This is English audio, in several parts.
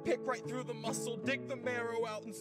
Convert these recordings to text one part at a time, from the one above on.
Pick right through the muscle, dig the marrow out and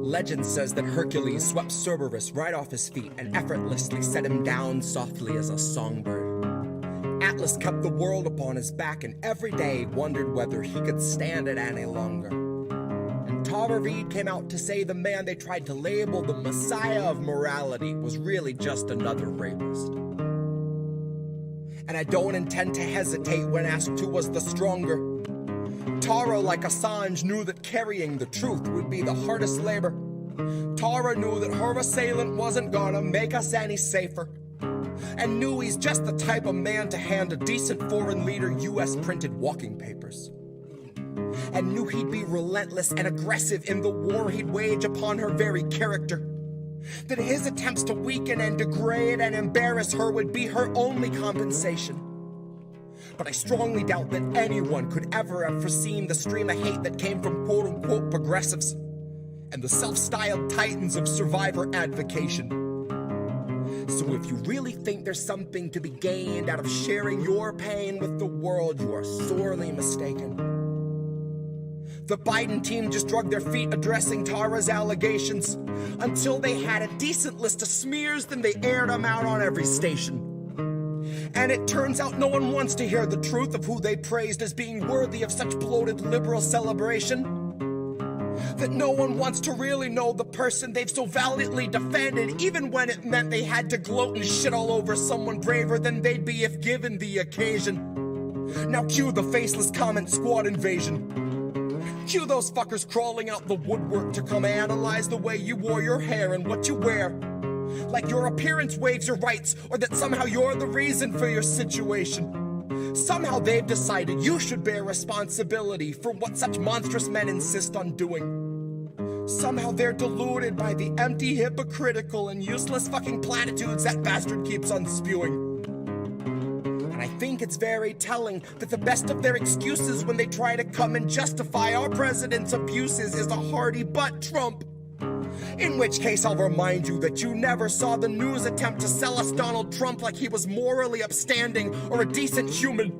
Legend says that Hercules swept Cerberus right off his feet and effortlessly set him down softly as a songbird. Atlas kept the world upon his back and every day wondered whether he could stand it any longer. And Tara Reade came out to say the man they tried to label the Messiah of morality was really just another rapist. And I don't intend to hesitate when asked who was the stronger. Tara, like Assange, knew that carrying the truth would be the hardest labor. Tara knew that her assailant wasn't gonna make us any safer, and knew he's just the type of man to hand a decent foreign leader US printed walking papers, and knew he'd be relentless and aggressive in the war he'd wage upon her very character, that his attempts to weaken and degrade and embarrass her would be her only compensation. But I strongly doubt that anyone could ever have foreseen the stream of hate that came from quote-unquote progressives and the self-styled titans of survivor advocation. So if you really think there's something to be gained out of sharing your pain with the world, you are sorely mistaken. The Biden team just dragged their feet addressing Tara's allegations. Until they had a decent list of smears, then they aired them out on every station. And it turns out no one wants to hear the truth of who they praised as being worthy of such bloated liberal celebration. That no one wants to really know the person they've so valiantly defended, even when it meant they had to gloat and shit all over someone braver than they'd be if given the occasion. Now cue the faceless comment squad invasion. Cue those fuckers crawling out the woodwork to come analyze the way you wore your hair and what you wear. Like your appearance waives your rights, or that somehow you're the reason for your situation. Somehow they've decided you should bear responsibility for what such monstrous men insist on doing. Somehow they're deluded by the empty, hypocritical, and useless fucking platitudes that bastard keeps on spewing. And I think it's very telling that the best of their excuses when they try to come and justify our president's abuses is a hearty "but Trump." In which case I'll remind you that you never saw the news attempt to sell us Donald Trump like he was morally upstanding or a decent human.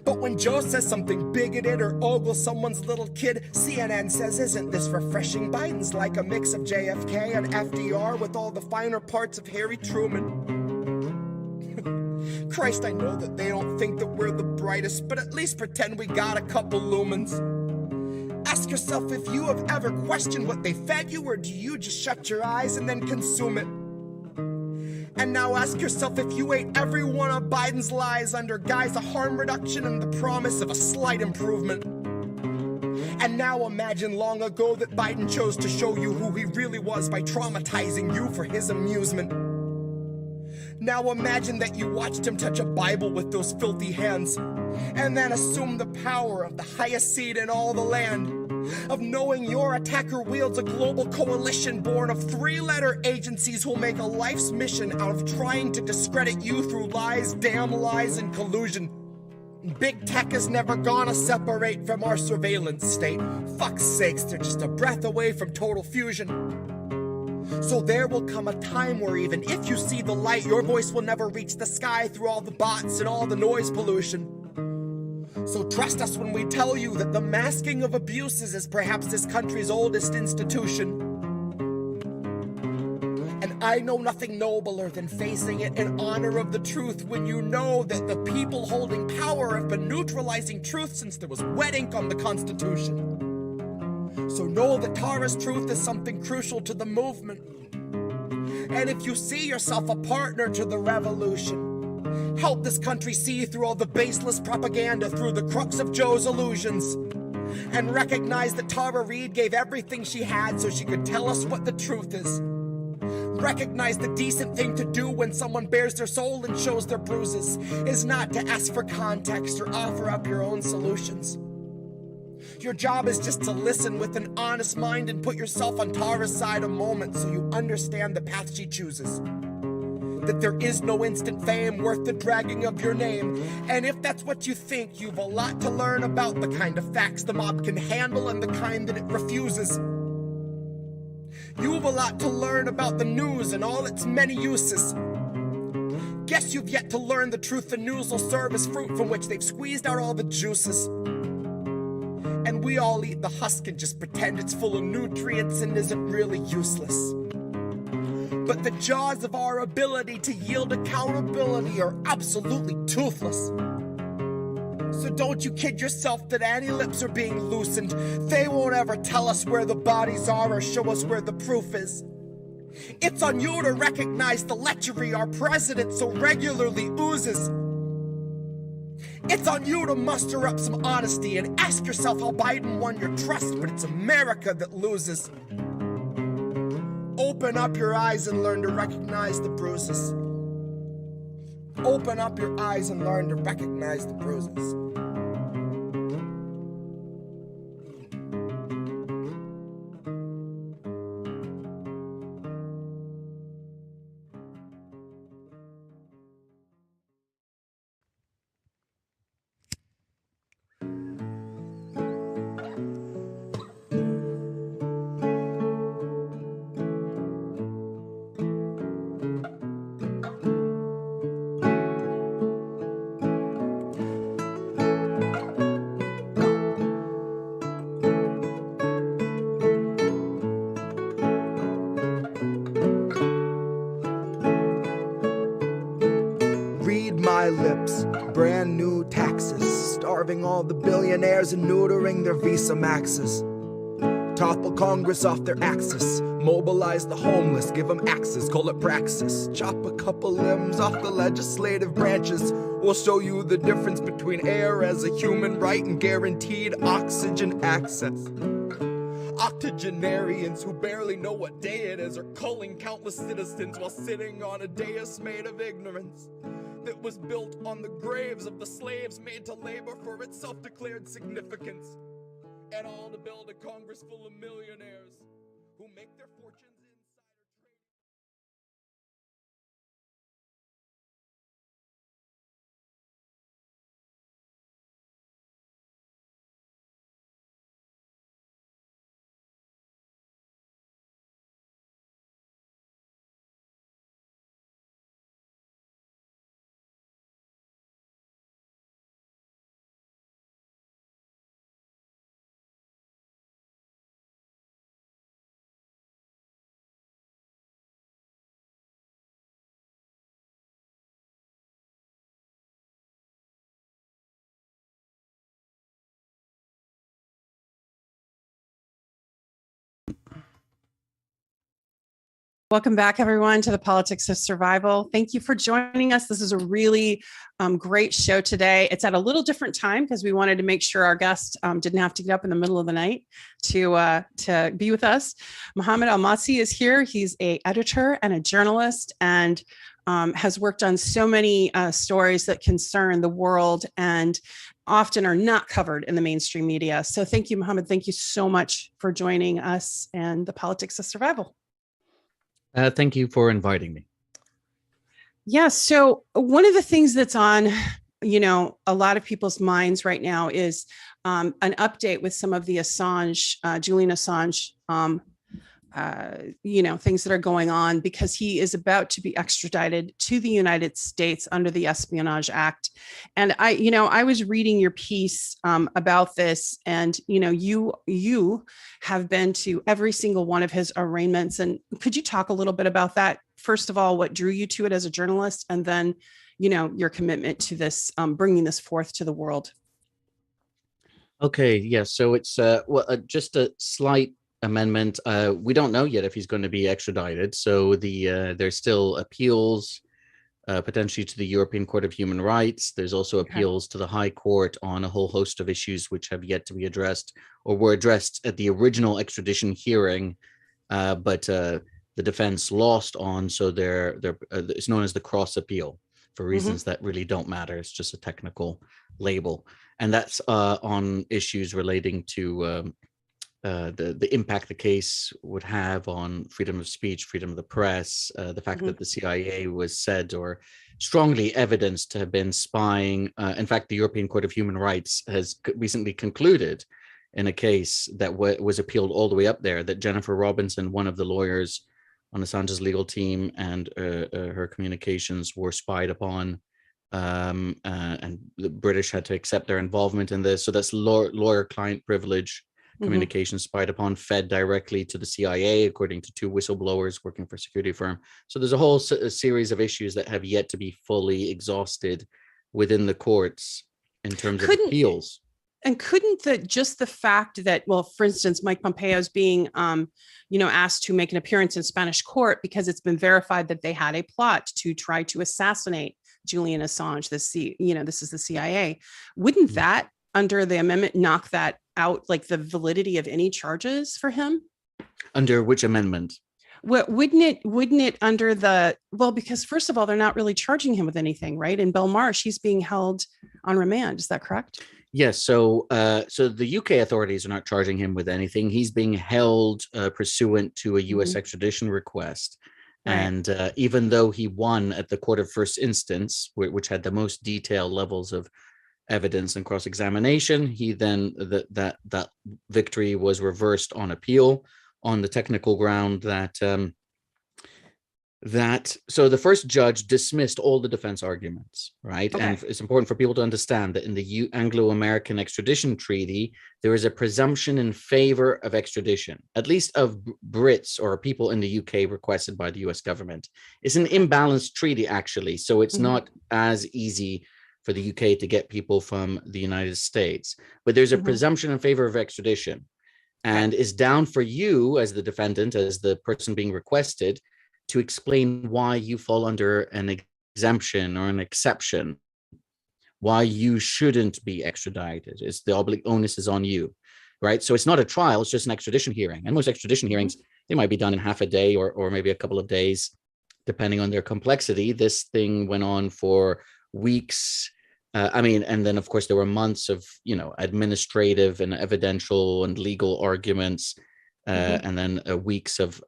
But when Joe says something bigoted or ogles someone's little kid, CNN says, "Isn't this refreshing? Biden's like a mix of JFK and FDR with all the finer parts of Harry Truman." Christ, I know that they don't think that we're the brightest, but at least pretend we got a couple lumens. Ask yourself if you have ever questioned what they fed you, or do you just shut your eyes and then consume it? And now ask yourself if you ate every one of Biden's lies under guise of harm reduction and the promise of a slight improvement. And now imagine long ago that Biden chose to show you who he really was by traumatizing you for his amusement. Now imagine that you watched him touch a Bible with those filthy hands, and then assume the power of the highest seat in all the land, of knowing your attacker wields a global coalition born of three-letter agencies who'll make a life's mission out of trying to discredit you through lies, damn lies, and collusion. Big tech is never gonna separate from our surveillance state. Fuck's sakes, they're just a breath away from total fusion. So there will come a time where even if you see the light, your voice will never reach the sky through all the bots and all the noise pollution. So trust us when we tell you that the masking of abuses is perhaps this country's oldest institution. And I know nothing nobler than facing it in honor of the truth when you know that the people holding power have been neutralizing truth since there was wet ink on the Constitution. So know that Tara's truth is something crucial to the movement. And if you see yourself a partner to the revolution, help this country see through all the baseless propaganda through the crux of Joe's illusions. And recognize that Tara Reade gave everything she had so she could tell us what the truth is. Recognize the decent thing to do when someone bears their soul and shows their bruises is not to ask for context or offer up your own solutions. Your job is just to listen with an honest mind and put yourself on Tara's side a moment so you understand the path she chooses. That there is no instant fame worth the dragging of your name. And if that's what you think, you've a lot to learn about the kind of facts the mob can handle and the kind that it refuses. You've a lot to learn about the news and all its many uses. Guess you've yet to learn the truth the news will serve as fruit from which they've squeezed out all the juices. And we all eat the husk and just pretend it's full of nutrients and isn't really useless. But the jaws of our ability to yield accountability are absolutely toothless. So don't you kid yourself that any lips are being loosened. They won't ever tell us where the bodies are or show us where the proof is. It's on you to recognize the lechery our president so regularly oozes. It's on you to muster up some honesty and ask yourself how Biden won your trust, but it's America that loses. Open up your eyes and learn to recognize the bruises. Open up your eyes and learn to recognize the bruises. Lips, brand new taxes, starving all the billionaires and neutering their Visa Maxes. Topple Congress off their axis, mobilize the homeless, give them axes, call it praxis. Chop a couple limbs off the legislative branches. We'll show you the difference between air as a human right and guaranteed oxygen access. Octogenarians who barely know what day it is are culling countless citizens while sitting on a dais made of ignorance that was built on the graves of the slaves made to labor for its self-declared significance, and all to build a Congress full of millionaires who make their fortunes Welcome back, everyone, to the Politics of Survival. Thank you for joining us. This is a really great show today. It's at a little different time because we wanted to make sure our guest didn't have to get up in the middle of the night to be with us. Mohamed Elmaazi is here. He's an editor and a journalist and has worked on so many stories that concern the world and often are not covered in the mainstream media. So thank you, Mohamed. Thank you so much for joining us and the Politics of Survival. Thank you for inviting me. Yeah. So one of the things that's on, a lot of people's minds right now is an update with some of the Assange, Julian Assange, things that are going on because he is about to be extradited to the United States under the Espionage Act. And I was reading your piece about this, and you have been to every single one of his arraignments. And could you talk a little bit about that? First of all, what drew you to it as a journalist, and then your commitment to this, bringing this forth to the world. Okay, yeah. So it's just a slight amendment. We don't know yet if he's going to be extradited. So there's still appeals potentially to the European Court of Human Rights. There's also appeals to the High Court on a whole host of issues which have yet to be addressed or were addressed at the original extradition hearing. But the defense lost on. So it's known as the cross appeal for reasons that really don't matter. It's just a technical label. And that's on issues relating to the impact the case would have on freedom of speech, freedom of the press, the fact that the CIA was said or strongly evidenced to have been spying. In fact, the European Court of Human Rights has recently concluded in a case that was appealed all the way up there that Jennifer Robinson, one of the lawyers on Assange's legal team, and her communications were spied upon, and the British had to accept their involvement in this. So that's lawyer-client privilege communications spied upon, fed directly to the CIA, according to 2 whistleblowers working for a security firm. So there's a whole series of issues that have yet to be fully exhausted within the courts in terms of appeals. And couldn't just the fact that, well, for instance, Mike Pompeo is being, asked to make an appearance in Spanish court because it's been verified that they had a plot to try to assassinate Julian Assange. This is the CIA. Wouldn't that, under the amendment, knock that out, like the validity of any charges for him? Under which amendment? Well, wouldn't it under because first of all, they're not really charging him with anything, right? In Belmarsh, he's being held on remand. Is that correct? Yes. So the UK authorities are not charging him with anything. He's being held pursuant to a US extradition request. Right. And even though he won at the court of first instance, which had the most detailed levels of evidence and cross-examination, he then that victory was reversed on appeal on the technical ground so the first judge dismissed all the defense arguments, right? Okay. And it's important for people to understand that in the Anglo-American extradition treaty, there is a presumption in favor of extradition, at least of Brits or people in the UK requested by the US government. It's an imbalanced treaty, actually, so it's not as easy for the UK to get people from the United States, but there's a presumption in favor of extradition, and it's down for you as the defendant, as the person being requested, to explain why you fall under an exemption or an exception, why you shouldn't be extradited. It's the onus is on you, right? So it's not a trial, it's just an extradition hearing. And most extradition hearings, they might be done in half a day or maybe a couple of days, depending on their complexity. This thing went on for weeks. And then of course there were months of, administrative and evidential and legal arguments, and then weeks of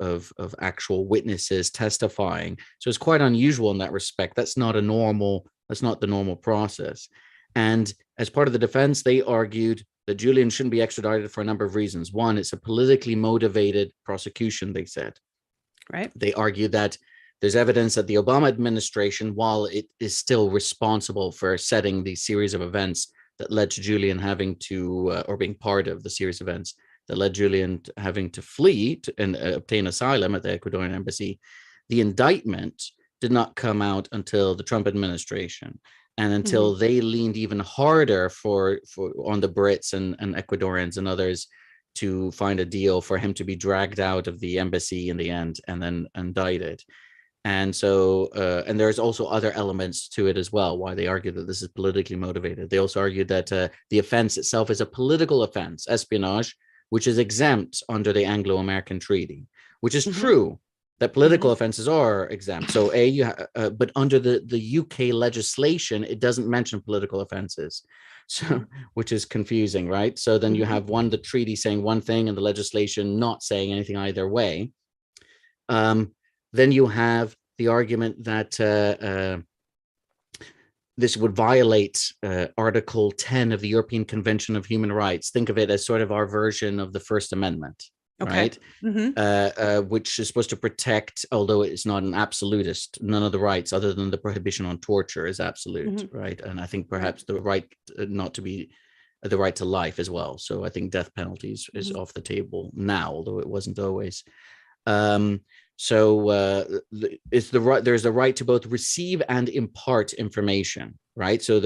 actual witnesses testifying. So it's quite unusual in that respect. That's not the normal process. And as part of the defense, they argued that Julian shouldn't be extradited for a number of reasons. One, it's a politically motivated prosecution, they said. Right. They argued that there's evidence that the Obama administration, while it is still responsible for setting the series of events that led to Julian having to, or being part of the series of events that led Julian having to flee and obtain asylum at the Ecuadorian Embassy, the indictment did not come out until the Trump administration, and until they leaned even harder on the Brits and Ecuadorians and others to find a deal for him to be dragged out of the embassy in the end and then indicted. And so, and there's also other elements to it as well, why they argue that this is politically motivated. They also argued that the offense itself is a political offense, espionage, which is exempt under the Anglo-American Treaty, which is true that political offenses are exempt. So but under the UK legislation, it doesn't mention political offenses, so which is confusing, right? So then you have the treaty saying one thing and the legislation not saying anything either way. Then you have the argument that this would violate Article 10 of the European Convention of Human Rights. Think of it as sort of our version of the First Amendment, right? Which is supposed to protect, although it's not an absolutist, none of the rights other than the prohibition on torture is absolute, right? And I think perhaps the right not to be, the right to life as well. So I think death penalties is off the table now, although it wasn't always. It's the right. There's the right to both receive and impart information, right? So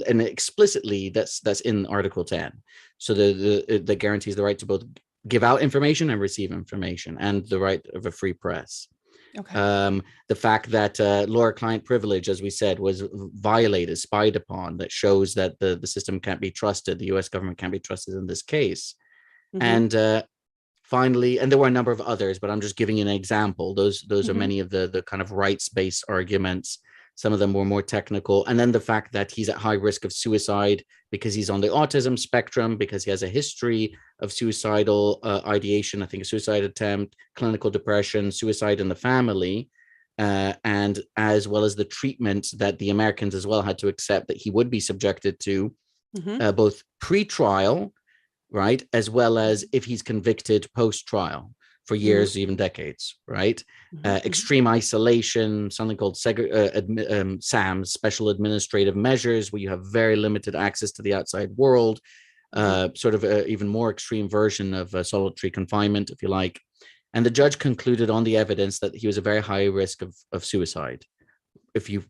and explicitly that's in Article 10. So that guarantees the right to both give out information and receive information, and the right of a free press. Okay. The fact that lawyer-client privilege, as we said, was violated, spied upon, that shows that the system can't be trusted. The U.S. government can't be trusted in this case, and finally, and there were a number of others, but I'm just giving you an example. Those are many of the kind of rights-based arguments. Some of them were more technical. And then the fact that he's at high risk of suicide because he's on the autism spectrum, because he has a history of suicidal ideation, I think a suicide attempt, clinical depression, suicide in the family, and as well as the treatment that the Americans as well had to accept that he would be subjected to, both pre-trial, right, as well as if he's convicted post-trial for years, even decades, right? Extreme isolation, something called SAMs, special administrative measures, where you have very limited access to the outside world, sort of an even more extreme version of solitary confinement, if you like. And the judge concluded on the evidence that he was a very high risk of suicide, if you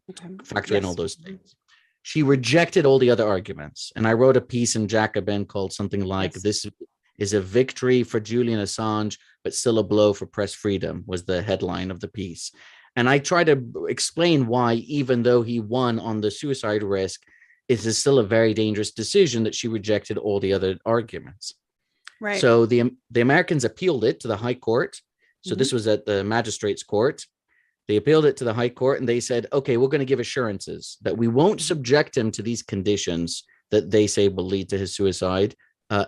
factor in all those things. She rejected all the other arguments. And I wrote a piece in Jacobin called something like, "This is a victory for Julian Assange, but still a blow for press freedom," was the headline of the piece. And I try to explain why, even though he won on the suicide risk, it is still a very dangerous decision that she rejected all the other arguments. Right. So the Americans appealed it to the High Court. So this was at the magistrate's court. They appealed it to the High Court, and they said, okay, we're going to give assurances that we won't subject him to these conditions that they say will lead to his suicide,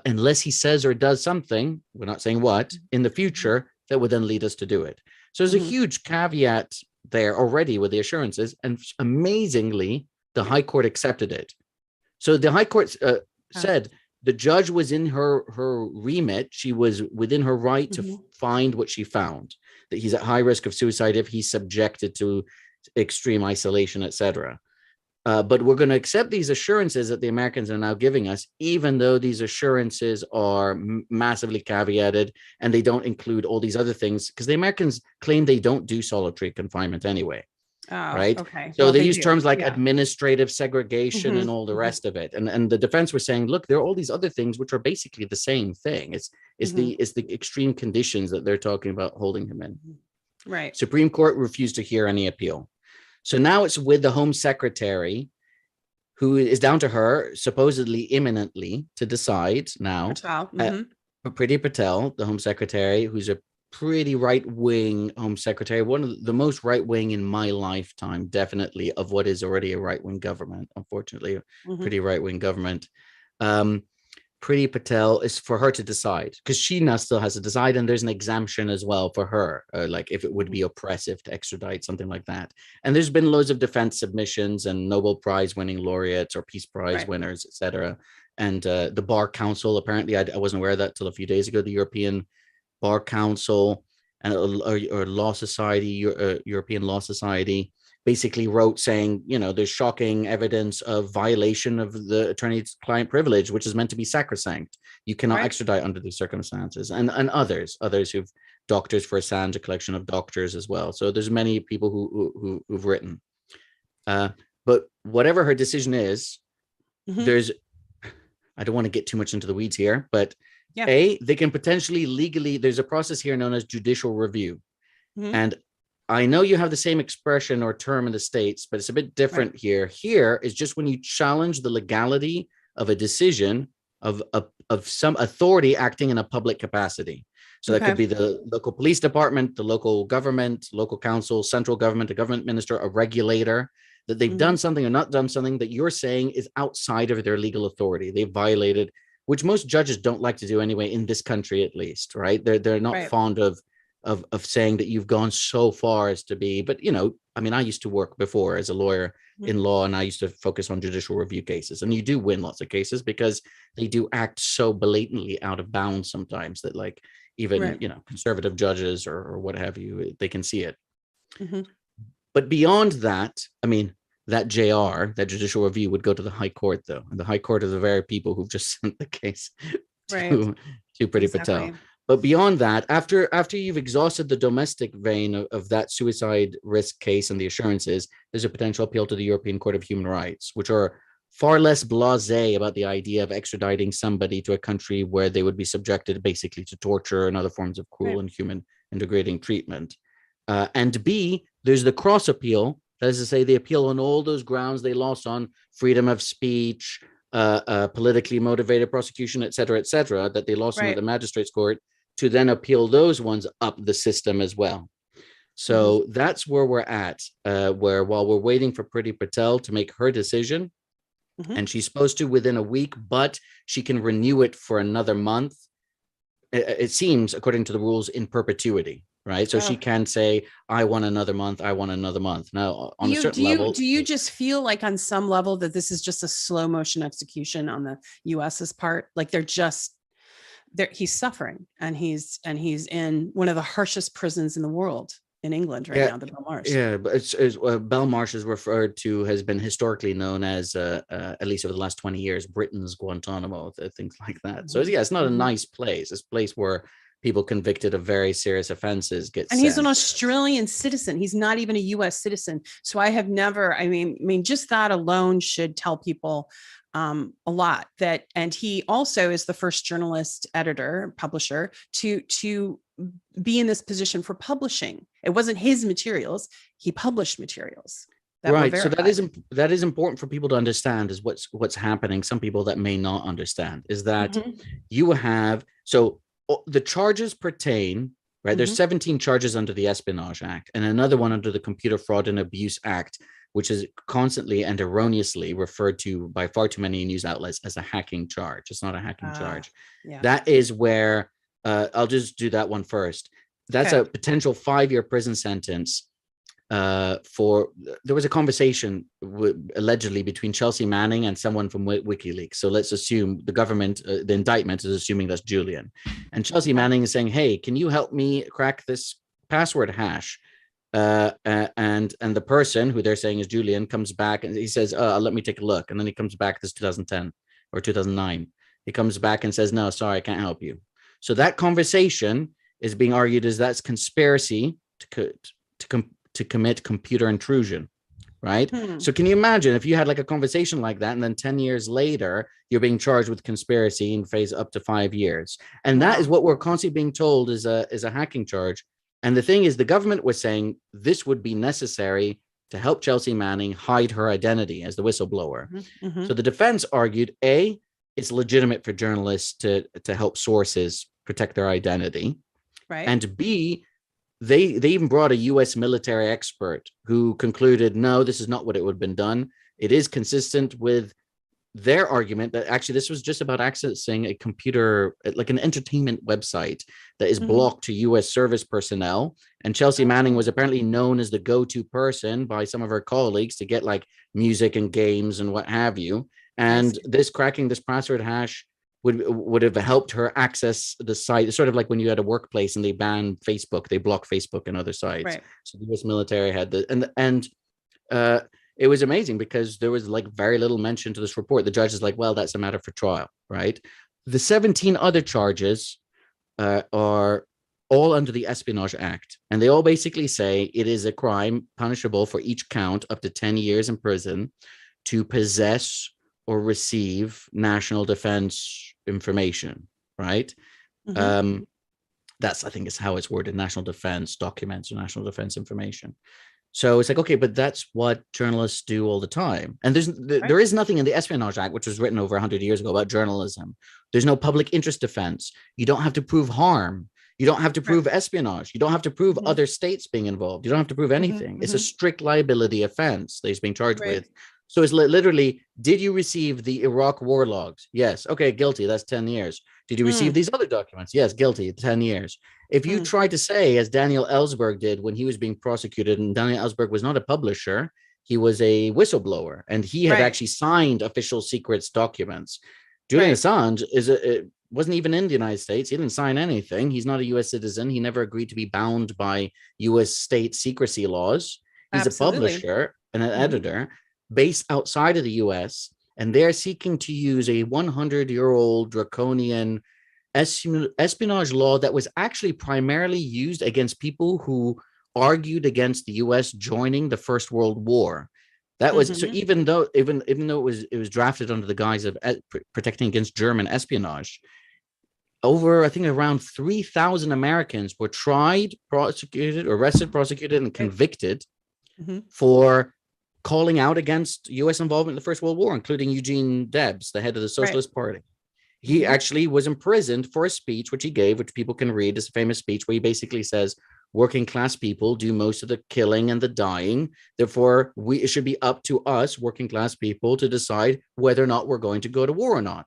unless he says or does something, we're not saying what, in the future that would then lead us to do it. So there's a huge caveat there already with the assurances, and amazingly, the High Court accepted it. So the High Court said the judge was in her remit. She was within her right to find what she found, that he's at high risk of suicide if he's subjected to extreme isolation, etc. But we're going to accept these assurances that the Americans are now giving us, even though these assurances are massively caveated and they don't include all these other things, because the Americans claim they don't do solitary confinement anyway. Right. Okay. So they use terms like administrative segregation and all the rest of it. And the defense was saying, look, there are all these other things which are basically the same thing. It's the extreme conditions that they're talking about holding him in. Right. Supreme Court refused to hear any appeal. So now it's with the Home Secretary, who is down to her supposedly imminently to decide now. Priti Patel, the Home Secretary, who's a pretty right-wing Home Secretary, one of the most right-wing in my lifetime, definitely, of what is already a right-wing government, unfortunately, pretty right-wing government. Priti Patel is for her to decide, because she now still has to decide, and there's an exemption as well for her, like if it would be oppressive to extradite, something like that. And there's been loads of defense submissions and Nobel Prize winning laureates or Peace Prize winners, etc. And the Bar Council, apparently, I wasn't aware of that till a few days ago, the European Bar Council and or Law Society, European Law Society, basically wrote saying, you know, there's shocking evidence of violation of the attorney-client privilege, which is meant to be sacrosanct. You cannot extradite under these circumstances, and others who've doctors for Assange, a collection of doctors as well. So there's many people who've written. But whatever her decision is, there's, I don't want to get too much into the weeds here, but they can potentially legally, there's a process here known as judicial review. And I know you have the same expression or term in the States, but it's a bit different here. Here is just when you challenge the legality of a decision of some authority acting in a public capacity. So that could be the local police department, the local government, local council, central government, a government minister, a regulator, that they've done something or not done something that you're saying is outside of their legal authority. They've violated, which most judges don't like to do anyway, in this country at least, right? They're not fond of saying that you've gone so far as to be, but, you know, I mean, I used to work before as a lawyer in law, and I used to focus on judicial review cases, and you do win lots of cases because they do act so blatantly out of bounds sometimes that, like, even, you know, conservative judges or what have you, they can see it. But beyond that, I mean, that that judicial review, would go to the High Court, though. And the High Court are the very people who've just sent the case to Priti Patel. But beyond that, after you've exhausted the domestic vein of that suicide risk case and the assurances, there's a potential appeal to the European Court of Human Rights, which are far less blasé about the idea of extraditing somebody to a country where they would be subjected basically to torture and other forms of cruel and human and degrading treatment. And B, there's the cross appeal, that is to say, the appeal on all those grounds they lost on: freedom of speech, politically motivated prosecution, et cetera, that they lost on at the magistrate's court. to then appeal those ones up the system as well. So that's where we're at, where while we're waiting for Priti Patel to make her decision, and she's supposed to within a week, but she can renew it for another month. It seems, according to the rules, in perpetuity, right? So she can say, I want another month, I want another month. Now, on a certain level. Do you just feel like on some level that this is just a slow motion execution on the US's part? Like he's suffering, and he's in one of the harshest prisons in the world in England right now, the Belmarsh. Yeah, but Belmarsh is referred to, has been historically known as, at least over the last 20 years, Britain's Guantanamo, things like that. So yeah, it's not a nice place. It's a place where people convicted of very serious offenses get sent. He's an Australian citizen. He's not even a US citizen. So I have never, I mean, just that alone should tell people a lot. And he also is the first journalist, editor, publisher to be in this position for publishing. It wasn't his materials. He published materials. Right. So that is important for people to understand, is what's happening. Some people that may not understand is that you have, so the charges pertain, right? There's 17 charges under the Espionage Act and another one under the Computer Fraud and Abuse Act, which is constantly and erroneously referred to by far too many news outlets as a hacking charge. It's not a hacking charge. Yeah. That is where, I'll just do that one first. That's a potential 5-year prison sentence there was a conversation allegedly between Chelsea Manning and someone from WikiLeaks. So let's assume the government, the indictment is assuming that's Julian. And Chelsea Manning is saying, hey, can you help me crack this password hash? And the person who they're saying is Julian comes back and he says, let me take a look. And then he comes back, this is 2010 or 2009. He comes back and says, no, sorry, I can't help you. So that conversation is being argued as that's conspiracy to commit computer intrusion, right? So can you imagine if you had like a conversation like that, and then 10 years later, you're being charged with conspiracy and face up to 5 years. And that is what we're constantly being told is a hacking charge. And the thing is, the government was saying this would be necessary to help Chelsea Manning hide her identity as the whistleblower. So the defense argued, A, it's legitimate for journalists to help sources protect their identity. Right. And B, they even brought a U.S. military expert who concluded, no, this is not what it would have been done. It is consistent with their argument that actually this was just about accessing a computer, like an entertainment website that is blocked to U.S. service personnel. And Chelsea Manning was apparently known as the go-to person by some of her colleagues to get like music and games and what have you. And this cracking this password hash would have helped her access the site. It's sort of like when you had a workplace and they ban Facebook, they block Facebook and other sites. Right. So the U.S. military had the and it was amazing because there was like very little mention to this report. The judge is like, well, that's a matter for trial, right? The 17 other charges are all under the Espionage Act, and they all basically say it is a crime punishable for each count up to 10 years in prison to possess or receive national defense information, right? That's, I think, is how it's worded, national defense documents or national defense information. So it's like, okay, but that's what journalists do all the time. And there is nothing in the Espionage Act, which was written over 100 years ago, about journalism. There's no public interest defense. You don't have to prove harm. You don't have to prove espionage. You don't have to prove other states being involved. You don't have to prove anything. It's a strict liability offense that he's being charged with. So it's literally, did you receive the Iraq war logs? Yes. Okay, guilty. That's 10 years. Did you receive these other documents? Yes, guilty. 10 years. If you try to say, as Daniel Ellsberg did when he was being prosecuted, and Daniel Ellsberg was not a publisher, he was a whistleblower, and he had actually signed official secrets documents. Julian Assange wasn't even in the United States. He didn't sign anything. He's not a U.S. citizen. He never agreed to be bound by U.S. state secrecy laws. He's a publisher and an editor based outside of the U.S., and they're seeking to use a 100-year-old draconian espionage law that was actually primarily used against people who argued against the U.S. joining the First World War. That was so even though it was drafted under the guise of protecting against German espionage, over, I think, around 3,000 Americans were tried, prosecuted, and convicted for calling out against U.S. involvement in the First World War, including Eugene Debs, the head of the Socialist Party. He actually was imprisoned for a speech which he gave, which people can read. It's a famous speech where he basically says, working class people do most of the killing and the dying. Therefore, it should be up to us, working class people, to decide whether or not we're going to go to war or not.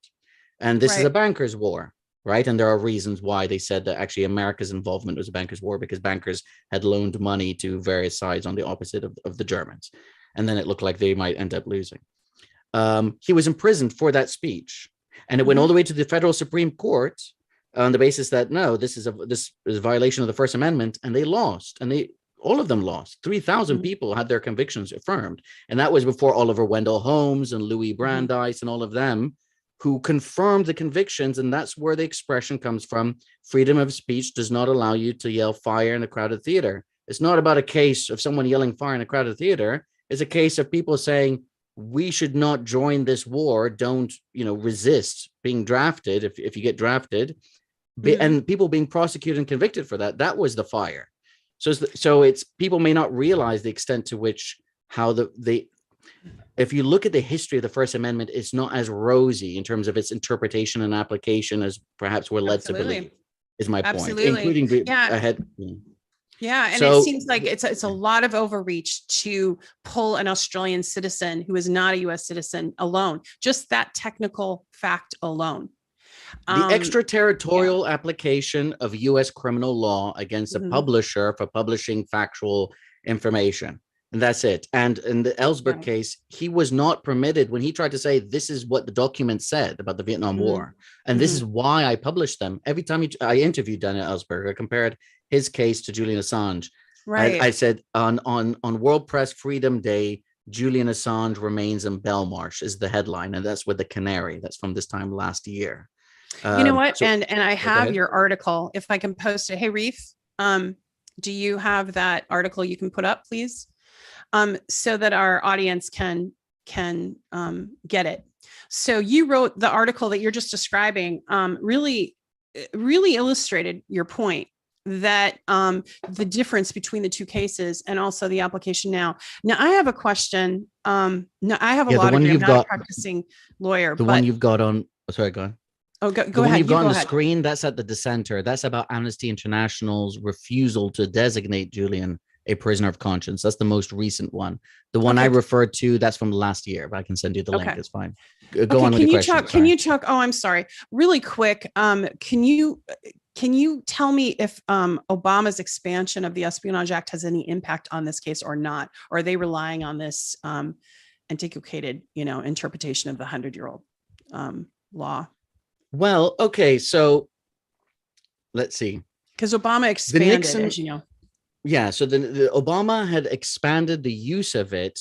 And this is a banker's war, right? And there are reasons why they said that actually America's involvement was a banker's war, because bankers had loaned money to various sides on the opposite of the Germans. And then it looked like they might end up losing. He was imprisoned for that speech. And it went all the way to the federal Supreme Court on the basis that, no, this is a violation of the First Amendment. And they lost. And all of them lost. 3,000 people had their convictions affirmed. And that was before Oliver Wendell Holmes and Louis Brandeis and all of them, who confirmed the convictions. And that's where the expression comes from. Freedom of speech does not allow you to yell fire in a crowded theater. It's not about a case of someone yelling fire in a crowded theater. It's a case of people saying, we should not join this war. Don't, resist being drafted if you get drafted. And people being prosecuted and convicted for that. That was the fire. So it's people may not realize the extent to which if you look at the history of the First Amendment, it's not as rosy in terms of its interpretation and application as perhaps we're led to believe, is my point, including ahead. Yeah. And it seems like it's a lot of overreach to pull an Australian citizen who is not a US citizen alone, just that technical fact alone. The extraterritorial application of US criminal law against a publisher for publishing factual information. And that's it. And in the Ellsberg case, he was not permitted when he tried to say, this is what the document said about the Vietnam War. And this is why I published them. Every time I interviewed Daniel Ellsberg, I compared his case to Julian Assange. Right. I said on World Press Freedom Day, Julian Assange remains in Belmarsh is the headline. And that's with the Canary. That's from this time last year. You know what? And I have your article. If I can post it. Hey, Reef, do you have that article you can put up, please? So that our audience can get it. So you wrote the article that you're just describing, really illustrated your point that the difference between the two cases and also the application now. Now I have a question. I have a lot of, I'm not a practicing lawyer. The one you've got on, sorry, go on. Oh, go the ahead. One you've got on the screen, that's at the Dissenter. That's about Amnesty International's refusal to designate Julian a prisoner of conscience. That's the most recent one. The one I referred to, that's from last year, but I can send you the link. It's fine. Go on with the question. Can you talk? Oh, I'm sorry. Really quick. Can you tell me if Obama's expansion of the Espionage Act has any impact on this case or not? Or are they relying on this antiquated, interpretation of the 100-year-old law? Well, okay. So let's see. Because Obama expanded, as you know. Yeah, so the Obama had expanded the use of it,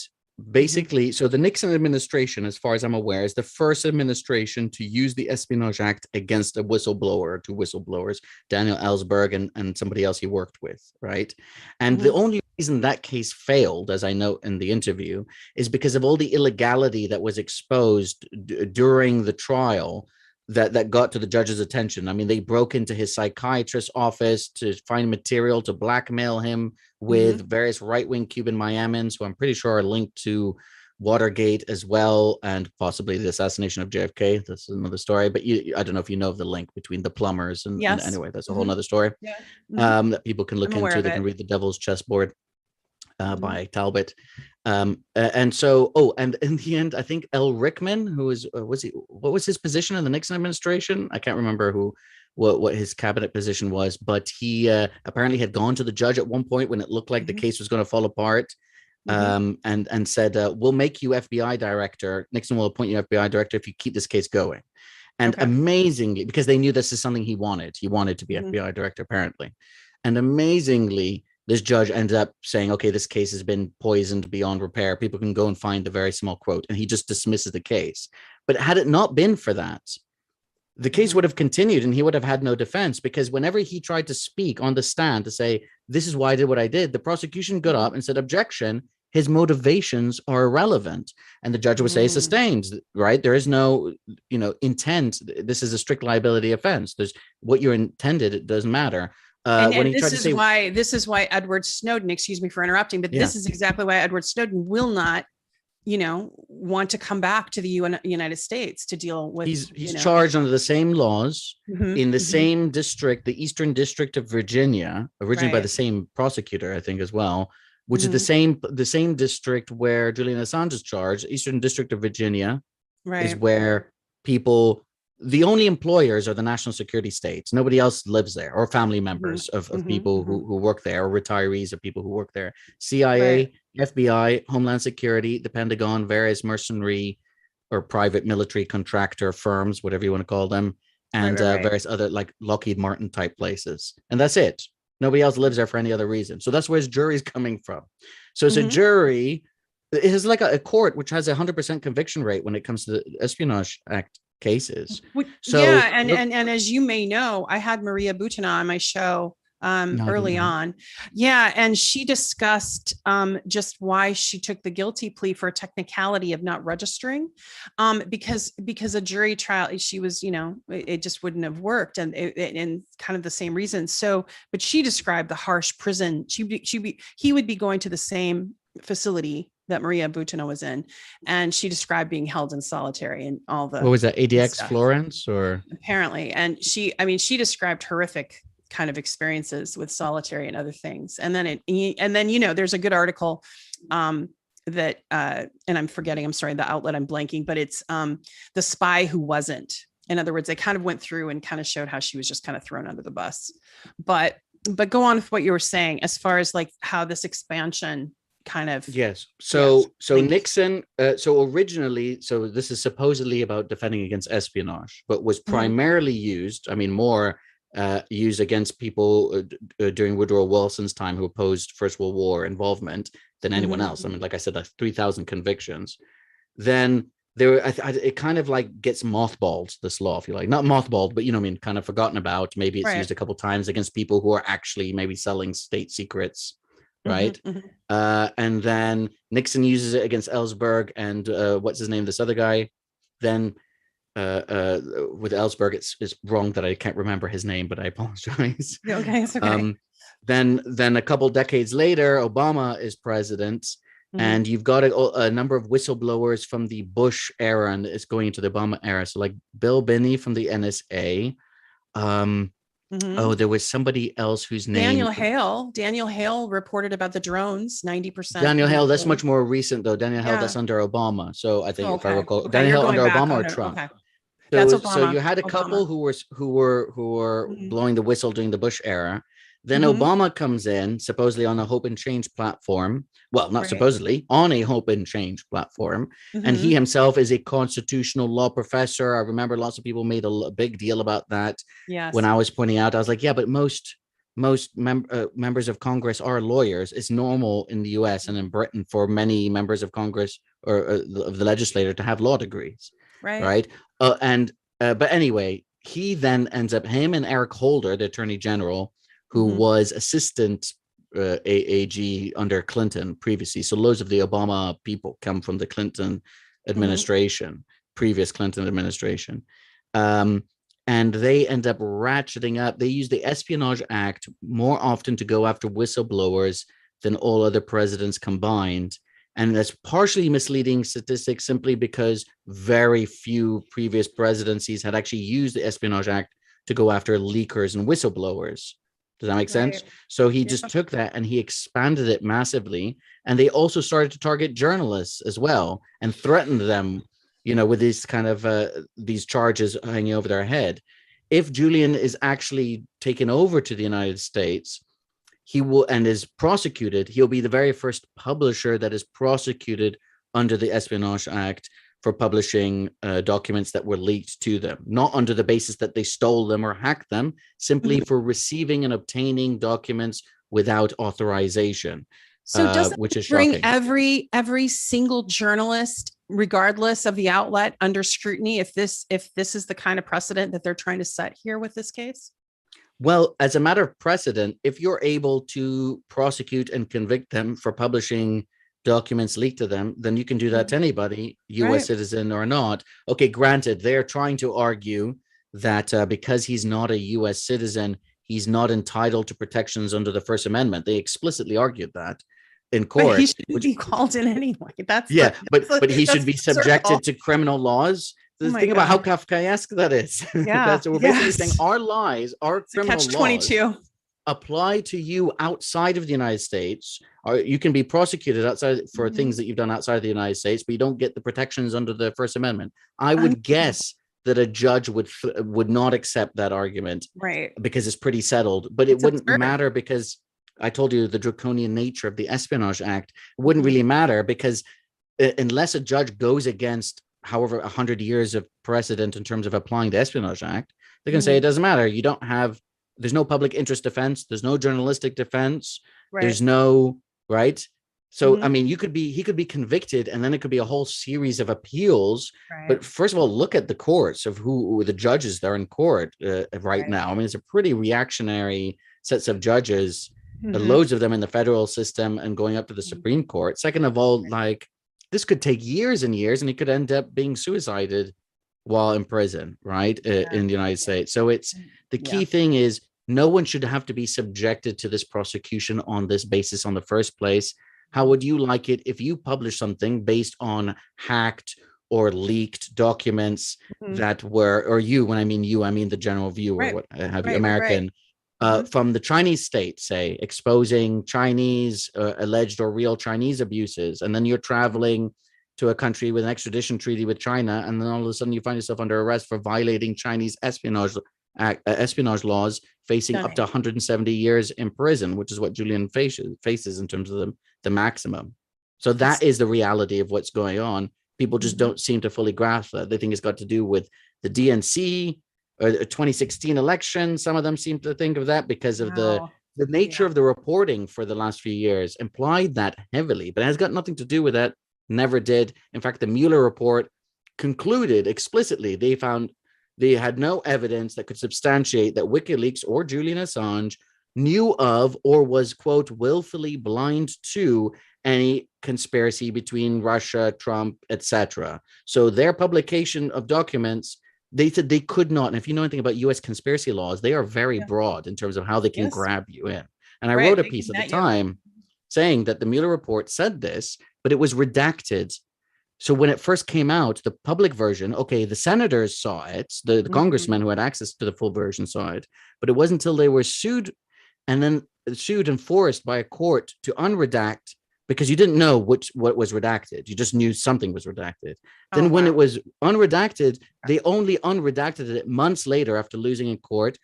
basically. So the Nixon administration, as far as I'm aware, is the first administration to use the Espionage Act against a whistleblower, two whistleblowers, Daniel Ellsberg and somebody else he worked with, right? And the only reason that case failed, as I note in the interview, is because of all the illegality that was exposed during the trial that got to the judge's attention. I mean, they broke into his psychiatrist's office to find material to blackmail him with various right-wing Cuban Miamins, who I'm pretty sure are linked to Watergate as well, and possibly the assassination of JFK. That's another story. But I don't know if you know of the link between the plumbers and anyway, that's a whole nother story that people can look into. They can read The Devil's Chessboard by Talbot. And so, and in the end, I think L. Rickman, who what was his position in the Nixon administration? I can't remember what his cabinet position was, but he apparently had gone to the judge at one point when it looked like the case was going to fall apart, and said, we'll make you FBI director. Nixon will appoint you FBI director if you keep this case going. And amazingly, because they knew this is something he wanted to be FBI director, apparently. And amazingly, this judge ended up saying, okay, this case has been poisoned beyond repair. People can go and find the very small quote. And he just dismisses the case. But had it not been for that, the case would have continued and he would have had no defense, because whenever he tried to speak on the stand to say, this is why I did what I did, the prosecution got up and said, objection, his motivations are irrelevant. And the judge would say, sustained, right? There is no, intent. This is a strict liability offense. There's what you intended. It doesn't matter. And this is why Edward Snowden, excuse me for interrupting, but this is exactly why Edward Snowden will not want to come back to the United States to deal with. He's charged under the same laws in the same district, the Eastern District of Virginia, originally by the same prosecutor, I think, as well, which is the same district where Julian Assange is charged. Eastern District of Virginia is where the only employers are the national security states. Nobody else lives there, or family members of people who work there, or retirees of people who work there. CIA, FBI, Homeland Security, the Pentagon, various mercenary or private military contractor firms, whatever you want to call them, and various other like Lockheed Martin type places. And that's it. Nobody else lives there for any other reason. So that's where his jury is coming from. So it's a jury. It is like a court which has 100% conviction rate when it comes to the Espionage Act cases. So and as you may know, I had Maria Butina on my show early on. Yeah. And she discussed just why she took the guilty plea for a technicality of not registering, because a jury trial, she was, it just wouldn't have worked, and kind of the same reason. So, but she described the harsh prison. He would be going to the same facility that Maria Butina was in, and she described being held in solitary and all the. What was that? ADX stuff. Florence, or apparently, and she described horrific kind of experiences with solitary and other things. And then there's a good article that and I'm forgetting, I'm sorry, the outlet I'm blanking, but it's The Spy Who Wasn't. In other words, they kind of went through and kind of showed how she was just kind of thrown under the bus. But go on with what you were saying as far as like how this expansion kind of. Yes. So Nixon, originally, this is supposedly about defending against espionage, but was primarily used, more used against people during Woodrow Wilson's time who opposed First World War involvement than anyone else. Like I said, 3,000 convictions. Then it kind of like gets mothballed, this law, if you like, not mothballed, but kind of forgotten about. Maybe it's used a couple times against people who are actually maybe selling state secrets, right? And then Nixon uses it against Ellsberg and what's his name, this other guy. Then with Ellsberg, it's wrong that I can't remember his name, but I apologize. Okay, it's okay. Then a couple decades later, Obama is president, and you've got a number of whistleblowers from the Bush era, and it's going into the Obama era. So like Bill Binney from the NSA. Oh, there was somebody else whose name. Daniel Hale reported about the drones, 90%. Daniel Hale, that's much more recent though. Daniel Hale, that's under Obama. So I think if I recall, Daniel Hale under Obama or Trump. Okay. So you had a couple who were blowing the whistle during the Bush era. Then Obama comes in, supposedly on a Hope and Change platform. Well, not supposedly, on a Hope and Change platform. And he himself is a constitutional law professor. I remember lots of people made a big deal about that. Yes. When I was pointing out, I was like, yeah, but most members of Congress are lawyers. It's normal in the US and in Britain for many members of Congress or of the legislature to have law degrees. Right. But anyway, he then ends up, him and Eric Holder, the Attorney General, who was assistant AG under Clinton previously. So loads of the Obama people come from the Clinton administration, previous Clinton administration. And they end up ratcheting up. They use the Espionage Act more often to go after whistleblowers than all other presidents combined. And that's partially misleading statistics simply because very few previous presidencies had actually used the Espionage Act to go after leakers and whistleblowers. Does that make sense? So he just took that and he expanded it massively. And they also started to target journalists as well and threatened them, with these kind of these charges hanging over their head. If Julian is actually taken over to the United States, he will and is prosecuted, he'll be the very first publisher that is prosecuted under the Espionage Act for publishing documents that were leaked to them, not under the basis that they stole them or hacked them, simply for receiving and obtaining documents without authorization. So does that which is bring shocking. every single journalist, regardless of the outlet, under scrutiny if this is the kind of precedent that they're trying to set here with this case? Well, as a matter of precedent, if you're able to prosecute and convict them for publishing documents leaked to them, then you can do that to anybody, U.S. citizen or not. Okay, granted, they're trying to argue that because he's not a U.S. citizen, he's not entitled to protections under the First Amendment. They explicitly argued that. in But court. he shouldn't be called in anyway. That's but he should be that's the subjected circle. to criminal laws. Oh my Think about how God. Kafkaesque that is. Yeah. So we're basically saying Yes. our lies, our It's a criminal laws catch-22. apply to you outside of the United States, or you can be prosecuted outside for things that you've done outside of the United States, but you don't get the protections under the First Amendment. I would guess that a judge would not accept that argument, Right. because it's pretty settled. But it wouldn't absurd. matter, because I told you the draconian nature of the Espionage Act wouldn't really matter, because unless a judge goes against however 100 years of precedent in terms of applying the Espionage Act, they can say it doesn't matter. You don't have, there's no public interest defense, there's no journalistic defense, there's no, right? So I mean, he could be convicted, and then it could be a whole series of appeals. But first of all, look at the courts of who the judges that are in court right now. I mean, it's a pretty reactionary sets of judges, loads of them in the federal system and going up to the Supreme Court. Second of all, like, this could take years and years, and he could end up being suicided while in prison, right? In the United States. So it's the key thing is no one should have to be subjected to this prosecution on this basis on the first place. How would you like it if you publish something based on hacked or leaked documents that were, or you, when I mean you, I mean the general view or what have you, American, from the Chinese state, say, exposing Chinese alleged or real Chinese abuses, and then you're traveling to a country with an extradition treaty with China, and then all of a sudden you find yourself under arrest for violating Chinese espionage laws, facing up to 170 years in prison, which is what Julian faces in terms of the maximum. So that is the reality of what's going on. People just don't seem to fully grasp that. They think it's got to do with the DNC or the 2016 election. Some of them seem to think of that because of the nature of the reporting for the last few years implied that heavily, but it has got nothing to do with that. Never did. In fact, the Mueller report concluded explicitly they had no evidence that could substantiate that WikiLeaks or Julian Assange knew of or was, quote, willfully blind to any conspiracy between Russia, Trump, etc. So their publication of documents, they said they could not. And if you know anything about U.S. conspiracy laws, they are very broad in terms of how they can grab you in. And I wrote a piece at the time saying that the Mueller report said this, but it was redacted. So when it first came out, the public version, okay, the senators saw it, the congressmen who had access to the full version saw it, but it wasn't until they were sued and forced by a court to unredact, because you didn't know what was redacted. You just knew something was redacted. Then when it was unredacted, they only unredacted it months later after losing in court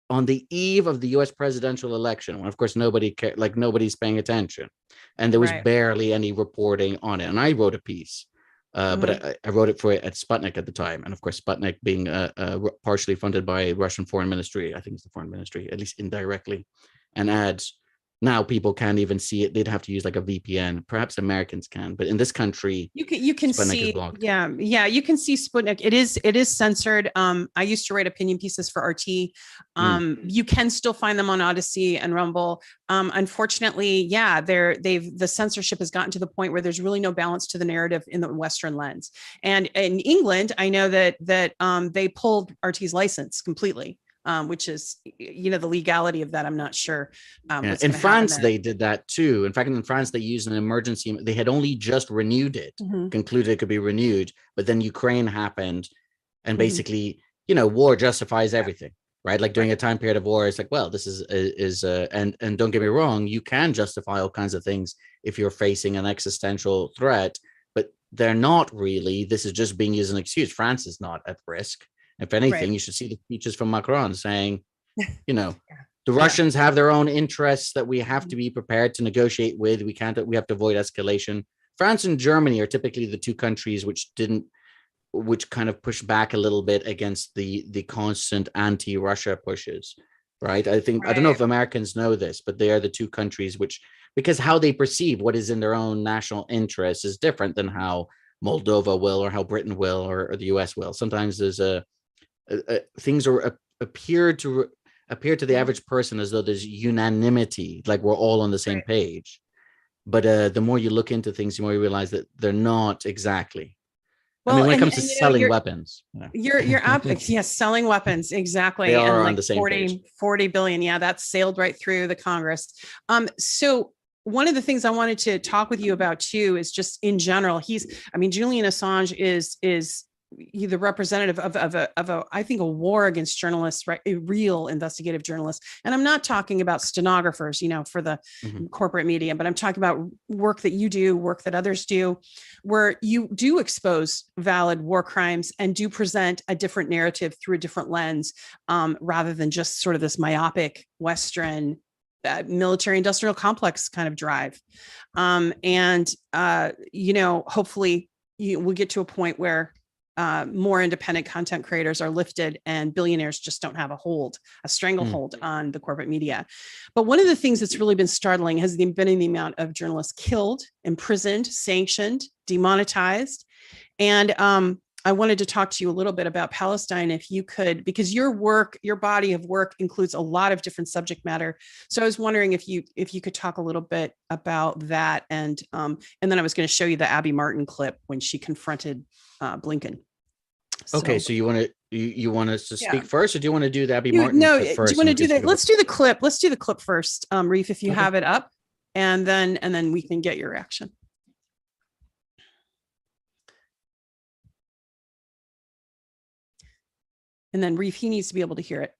on the eve of the US presidential election, when of course nobody cared, like nobody's paying attention. And there was barely any reporting on it. And I wrote a piece, but I wrote it at Sputnik at the time. And of course, Sputnik being partially funded by Russian foreign ministry, I think it's the foreign ministry, at least indirectly, and ads. Now people can't even see it. They'd have to use like a VPN. Perhaps Americans can, but in this country, you can Sputnik see, is blocked. you can see Sputnik. It is censored. I used to write opinion pieces for RT. You can still find them on Odyssey and Rumble. Unfortunately, the censorship has gotten to the point where there's really no balance to the narrative in the Western lens. And in England, I know that they pulled RT's license completely. Which is, the legality of that, I'm not sure. In France, they did that too. In fact, in France, they used an emergency. They had only just renewed it, concluded it could be renewed, but then Ukraine happened, and basically, war justifies everything, right? Like during a time period of war, it's like, well, this is and don't get me wrong, you can justify all kinds of things if you're facing an existential threat, but they're not really. This is just being used as an excuse. France is not at risk. If anything, you should see the speeches from Macron saying, the Russians have their own interests that we have to be prepared to negotiate with. We have to avoid escalation. France and Germany are typically the two countries which kind of push back a little bit against the constant anti-Russia pushes, right? I don't know if Americans know this, but they are the two countries because how they perceive what is in their own national interest is different than how Moldova will or how Britain will or the US will. Sometimes there's things appear to the average person as though there's unanimity, like we're all on the same page. But the more you look into things, the more you realize that they're not exactly. Well, when it comes to selling weapons, you're selling weapons, exactly. They are and on the same page. 40 billion. Yeah, that's sailed right through the Congress. So one of the things I wanted to talk with you about too is just in general. Julian Assange is the representative of a I think a war against journalists, right? A real investigative journalist. And I'm not talking about stenographers, for the corporate media, but I'm talking about work that you do, work that others do, where you do expose valid war crimes and do present a different narrative through a different lens, rather than just sort of this myopic Western military industrial complex kind of drive. Hopefully we'll get to a point where more independent content creators are lifted and billionaires just don't have a stranglehold on the corporate media. But one of the things that's really been startling has been in the amount of journalists killed, imprisoned, sanctioned, demonetized. And I wanted to talk to you a little bit about Palestine, if you could, because your body of work includes a lot of different subject matter. So I was wondering if you could talk a little bit about that. And then I was going to show you the Abby Martin clip when she confronted Blinken. Okay, so you want us to speak first, or do you want to do the Abby Martin clip first? Do you want to do that? Let's do the clip. Let's do the clip first, Reef, if you have it up, and then we can get your reaction. And then Reef, he needs to be able to hear it.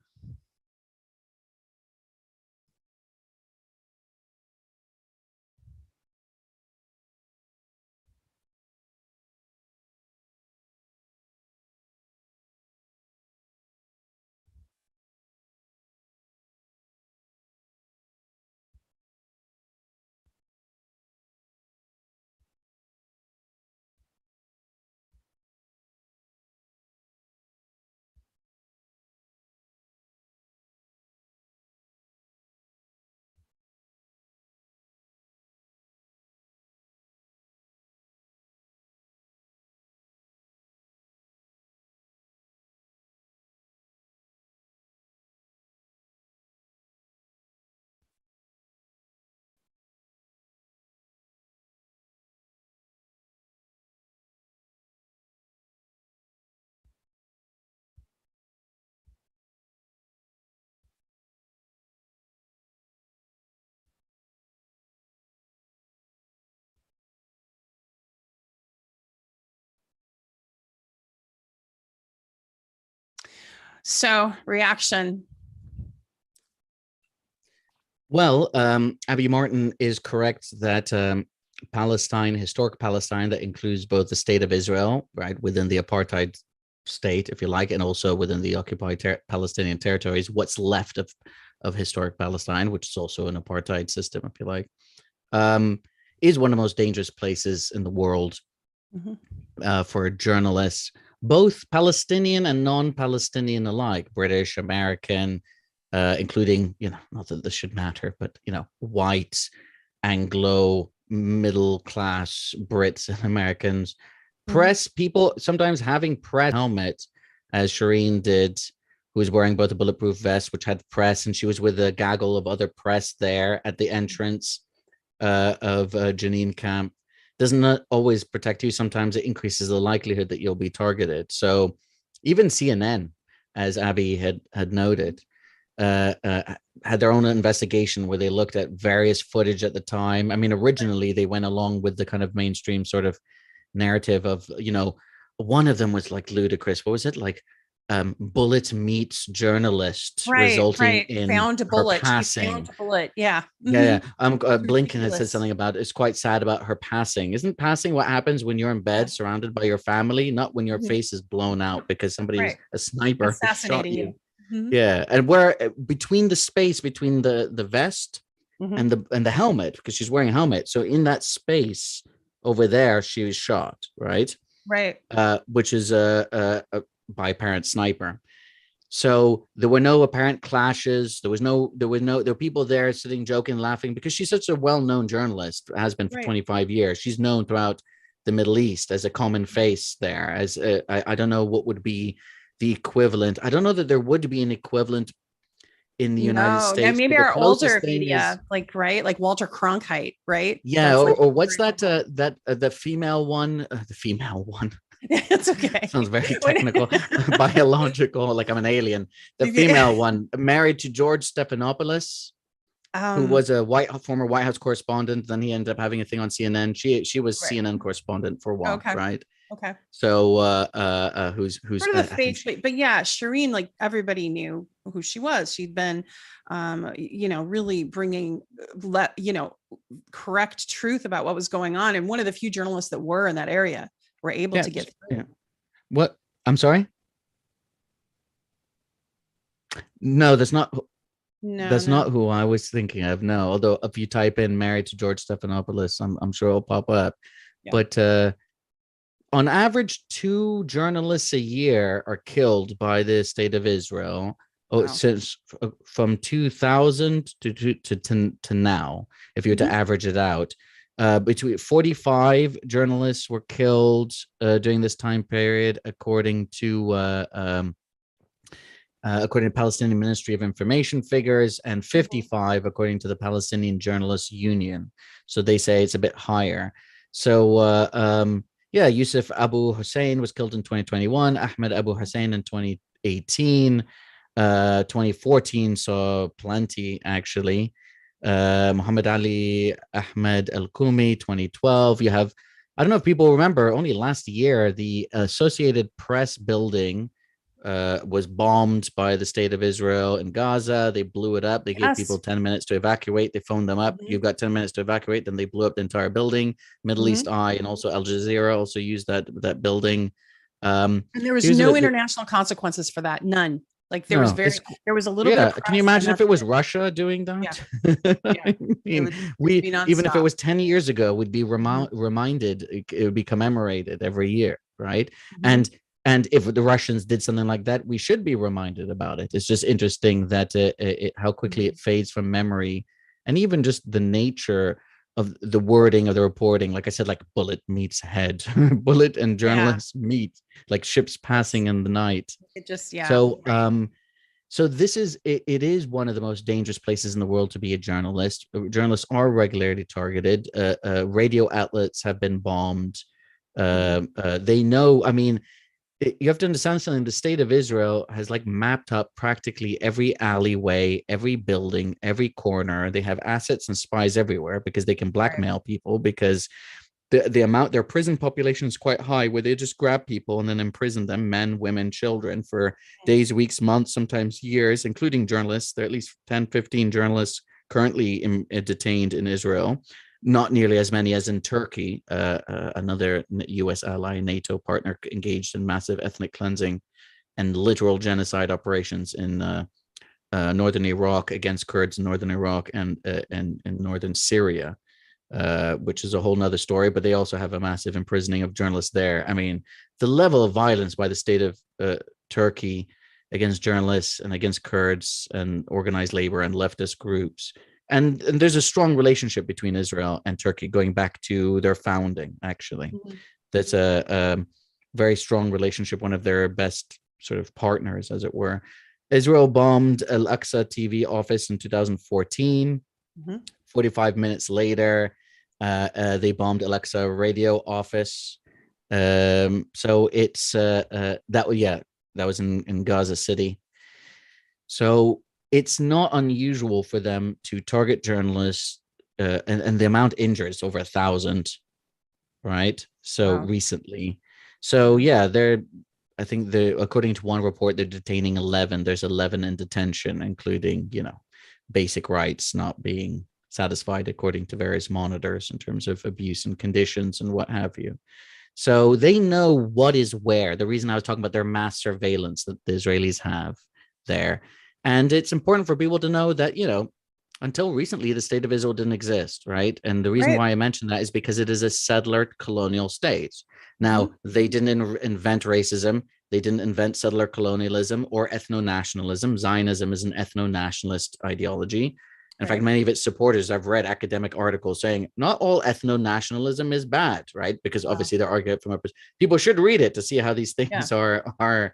So reaction. Well, Abby Martin is correct that Palestine, historic Palestine, that includes both the state of Israel, right, within the apartheid state, if you like, and also within the occupied Palestinian territories, what's left of historic Palestine, which is also an apartheid system, if you like, is one of the most dangerous places in the world for journalists, both Palestinian and non-Palestinian alike, British, American, including, not that this should matter, but, white, Anglo, middle class Brits and Americans, press people, sometimes having press helmet, as Shireen did, who was wearing both a bulletproof vest, which had press, and she was with a gaggle of other press there at the entrance of Jenin camp. Doesn't always protect you. Sometimes it increases the likelihood that you'll be targeted. So even CNN, as Abby had noted, had their own investigation where they looked at various footage at the time. I mean, originally they went along with the kind of mainstream sort of narrative of, one of them was like ludicrous. What was it? Like bullet meets journalist, resulting in found a bullet. Passing. Found a bullet. Yeah. Blinken had said something about it's quite sad about her passing. Isn't passing what happens when you're in bed surrounded by your family, not when your face is blown out because somebody's a sniper assassinating shot you. Yeah, and where between the space between the vest and the helmet, because she's wearing a helmet, so in that space over there she was shot, right, which is by apparent sniper. So there were no apparent clashes. There were people there sitting, joking, laughing, because she's such a well-known journalist, has been for 25 years. She's known throughout the Middle East as a common face there. As I don't know what would be the equivalent. I don't know that there would be an equivalent in the United States. Yeah, maybe our older media, like Walter Cronkite, right? Yeah, or what's that? The female one. The female one. It's okay. Sounds very technical, biological, like I'm an alien. The female one, married to George Stephanopoulos. who was a former White House correspondent. Then he ended up having a thing on CNN. She was Right. CNN correspondent for a while, Okay. right? Okay. So who's Sort of the face, but yeah, Shireen, like everybody knew who she was. She'd been, really bringing, correct truth about what was going on, and one of the few journalists that were in that area were able to get through. Yeah. What? I'm sorry. No, that's not. No, that's not who I was thinking of. No, although if you type in "married to George Stephanopoulos," I'm sure it'll pop up. Yeah. But on average, 2 journalists a year are killed by the state of Israel. Wow. Since from 2000 to now, if you were to average it out, between 45 journalists were killed during this time period, according to Palestinian Ministry of Information figures, and 55 according to the Palestinian Journalists Union. So they say it's a bit higher. So Yusuf Abu Hussein was killed in 2021, Ahmed Abu Hussein in 2018, 2014 saw plenty actually. Muhammad Ali Ahmed Al-Kumi, 2012. You have, I don't know if people remember, only last year, the Associated Press building was bombed by the state of Israel in Gaza. They blew it up. They gave people 10 minutes to evacuate. They phoned them up. You've got 10 minutes to evacuate. Then they blew up the entire building. Middle East Eye and also Al Jazeera also used that building. And there was no international consequences for that. None. Like there was a little bit. Can you imagine if it was Russia doing that? Yeah. Even if it was 10 years ago, we'd be reminded. It would be commemorated every year, right? And if the Russians did something like that, we should be reminded about it. It's just interesting that how quickly it fades from memory, and even just the nature of the wording of the reporting. Like I said, like bullet meets head, bullet and journalists meet, like ships passing in the night. It just, So this is, it is one of the most dangerous places in the world to be a journalist. Journalists are regularly targeted. Radio outlets have been bombed. They know, I mean, you have to understand something. The state of Israel has like mapped up practically every alleyway, every building, every corner. They have assets and spies everywhere because they can blackmail people, because the amount, their prison population is quite high, where they just grab people and then imprison them, men, women, children, for days, weeks, months, sometimes years, including journalists. There are at least 10, 15 journalists currently detained in Israel. Not nearly as many as in Turkey, another U.S. ally, NATO partner, engaged in massive ethnic cleansing and literal genocide operations in northern Iraq against Kurds in northern Iraq and in northern Syria, which is a whole nother story. But they also have a massive imprisoning of journalists there. I mean, the level of violence by the state of Turkey against journalists and against Kurds and organized labor and leftist groups. And there's a strong relationship between Israel and Turkey going back to their founding, actually. That's a very strong relationship, one of their best sort of partners, as it were. Israel bombed Al-Aqsa TV office in 2014. 45 minutes later, they bombed Al-Aqsa radio office. So it's, that was in Gaza City. So it's not unusual for them to target journalists, and the amount injured is over 1,000, right? So recently. So I think according to one report, they're detaining 11. There's 11 in detention, including, basic rights not being satisfied according to various monitors in terms of abuse and conditions and what have you. So they know what is where. The reason I was talking about their mass surveillance that the Israelis have there. And it's important for people to know that, until recently, the state of Israel didn't exist, right? And the reason why I mention that is because it is a settler colonial state. Now, they didn't invent racism. They didn't invent settler colonialism or ethno-nationalism. Zionism is an ethno-nationalist ideology. In fact, many of its supporters, I've read academic articles saying not all ethno-nationalism is bad, right? Because obviously they're arguing from a perspective. People should read it to see how these things are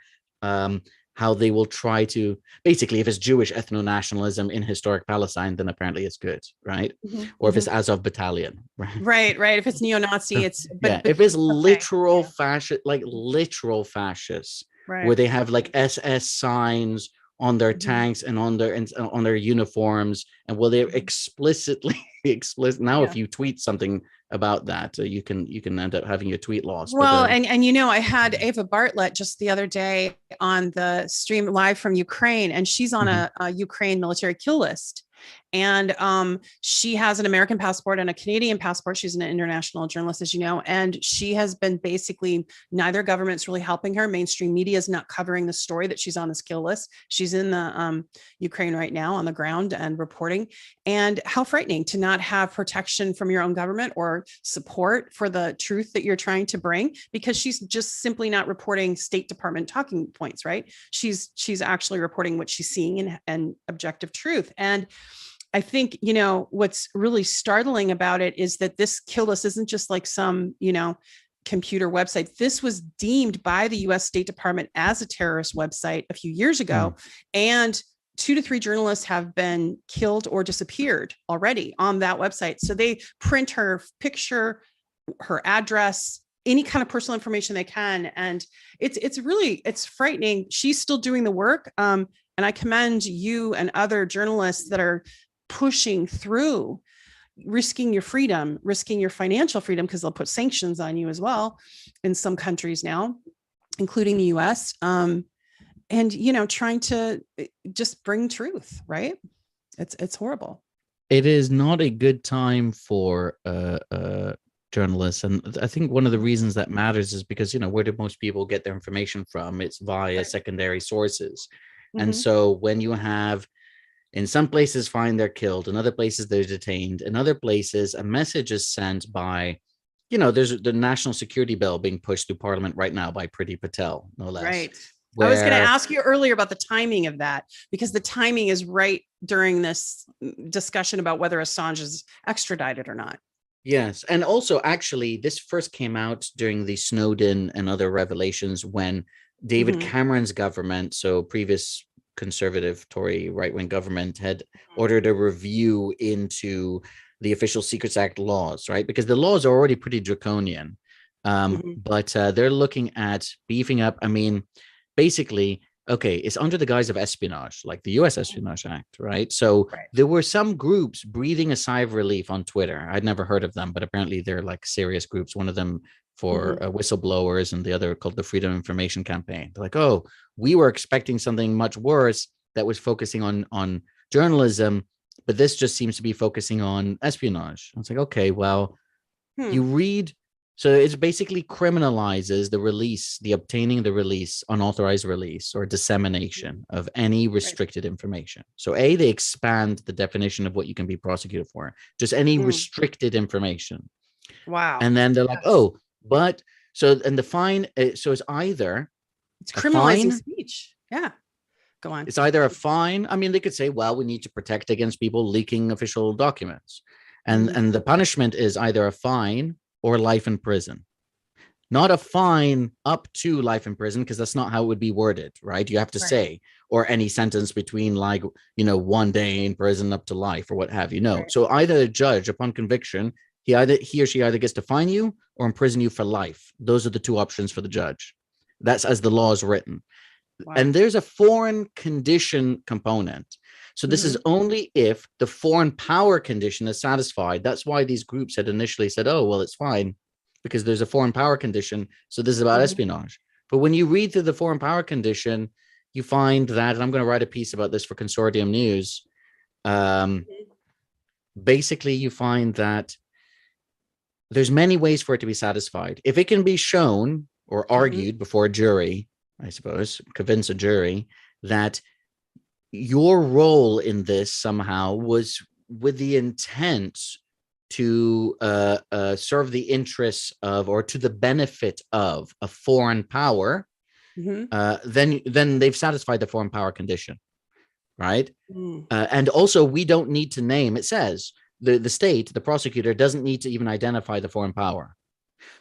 how they will try to, basically, if it's Jewish ethno-nationalism in historic Palestine, then apparently it's good, right? Or if it's Azov Battalion, right? Right. If it's neo-Nazi, it's... But if it's literal fascist, like literal fascists, where they have like SS signs on their tanks and on their uniforms, and will they explicitly explicit now? If you tweet something about that, you can end up having your tweet lost. Well, and you know, I had Ava Bartlett just the other day on the stream live from Ukraine, and she's on a Ukraine military kill list. And she has an American passport and a Canadian passport. She's an international journalist, as you know, and she has been basically, neither government's really helping her. Mainstream media is not covering the story that she's on this kill list. She's in the Ukraine right now on the ground and reporting. And how frightening to not have protection from your own government or support for the truth that you're trying to bring, because she's just simply not reporting State Department talking points, right? She's actually reporting what she's seeing and objective truth. And I think, you know, what's really startling about it is that this kill list isn't just like some, you know, computer website. This was deemed by the US State Department as a terrorist website a few years ago. And 2 to 3 journalists have been killed or disappeared already on that website. So they print her picture, her address, any kind of personal information they can. And it's frightening. She's still doing the work. And I commend you and other journalists that are pushing through, risking your freedom, risking your financial freedom, because they'll put sanctions on you as well in some countries now, including the US. And, you know, trying to just bring truth, right? It's horrible. It is not a good time for journalists. And I think one of the reasons that matters is because, you know, where do most people get their information from? It's via secondary sources. And so when you have, in some places, fine, they're killed. In other places, they're detained. In other places, a message is sent by, you know, there's the national security bill being pushed through Parliament right now by Priti Patel, no less. Right. I was going to ask you earlier about the timing of that, because the timing is right during this discussion about whether Assange is extradited or not. Yes. And also, actually, this first came out during the Snowden and other revelations when David Cameron's government, so previous conservative Tory right-wing government, had ordered a review into the Official Secrets Act laws, right? Because the laws are already pretty draconian, but they're looking at beefing up. I mean, basically, okay, it's under the guise of espionage, like the US Espionage Act, right? So there were some groups breathing a sigh of relief on Twitter. I'd never heard of them, but apparently they're like serious groups. One of them for whistleblowers, and the other called the Freedom of Information Campaign. They're like, oh, we were expecting something much worse that was focusing on journalism, but this just seems to be focusing on espionage. I was like, okay, well, you read, so it basically criminalizes the release, the obtaining the release, unauthorized release or dissemination of any restricted information. So they expand the definition of what you can be prosecuted for, just any restricted information. Wow. And then they're like, oh, but so, and the fine, so it's either it's criminalizing speech. Yeah. Go on. It's either a fine. I mean, they could say, well, we need to protect against people leaking official documents. And the punishment is either a fine or life in prison. Not a fine up to life in prison, because that's not how it would be worded, right? You have to say, or any sentence between, like, you know, 1 day in prison up to life or what have you. No. So either a judge, upon conviction, he or she either gets to fine you or imprison you for life. Those are the two options for the judge. That's as the law is written. Wow. And there's a foreign condition component. So this is only if the foreign power condition is satisfied. That's why these groups had initially said, oh, well, it's fine because there's a foreign power condition. So this is about espionage. But when you read through the foreign power condition, you find that, and I'm going to write a piece about this for Consortium News. Basically, you find that there's many ways for it to be satisfied. If it can be shown or argued before a jury, I suppose, convince a jury that your role in this somehow was with the intent to serve the interests of, or to the benefit of, a foreign power, then they've satisfied the foreign power condition, right? And also, we don't need to name, it says, the state, the prosecutor doesn't need to even identify the foreign power.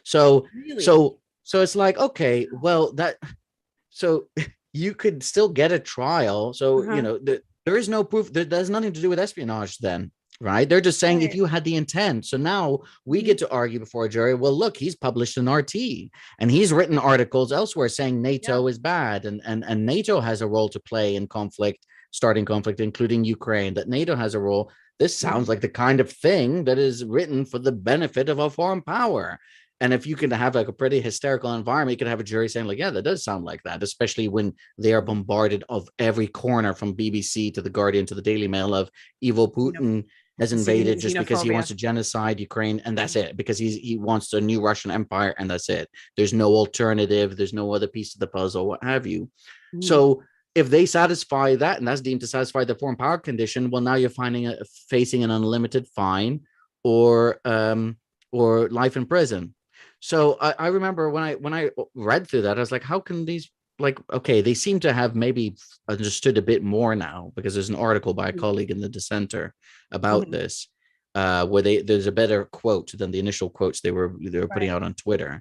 So, so it's like, okay, well, so you could still get a trial. So, you know, there is no proof. There's nothing to do with espionage then. right? They're just saying if Right. you had the intent. So now we get to argue before a jury. Well, look, he's published an RT and he's written articles elsewhere saying NATO is bad and NATO has a role to play in conflict, starting conflict, including Ukraine, that NATO has a role. This sounds like the kind of thing that is written for the benefit of a foreign power. And if you can have like a pretty hysterical environment, you can have a jury saying like, yeah, that does sound like that, especially when they are bombarded of every corner from BBC to the Guardian to the Daily Mail of evil Putin has invaded just because he wants to genocide Ukraine, and that's it, because he wants a new Russian empire, and that's it. There's no alternative, there's no other piece of the puzzle, what have you. So if they satisfy that, and that's deemed to satisfy the foreign power condition, well, now you're facing an unlimited fine or life in prison. So I remember when I read through that, I was like, how can these, like, okay, they seem to have maybe understood a bit more now, because there's an article by a colleague in the Dissenter about this, where there's a better quote than the initial quotes they were putting out on Twitter,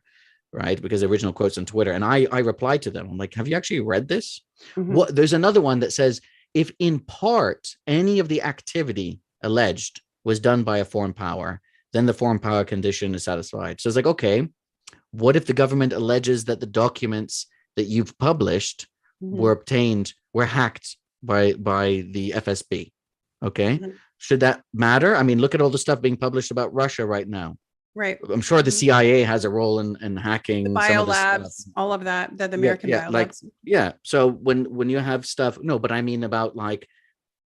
right? Because the original quotes on Twitter, and I replied to them, I'm like, have you actually read this? What? There's another one that says, if in part any of the activity alleged was done by a foreign power, then the foreign power condition is satisfied. So it's like, okay, what if the government alleges that the documents that you've published were hacked by the FSB? Okay. Should that matter? I mean, look at all the stuff being published about Russia right now. Right. I'm sure the CIA has a role in hacking. The biolabs, all of that, the American biolabs. Like, so when you have stuff, no, but I mean about like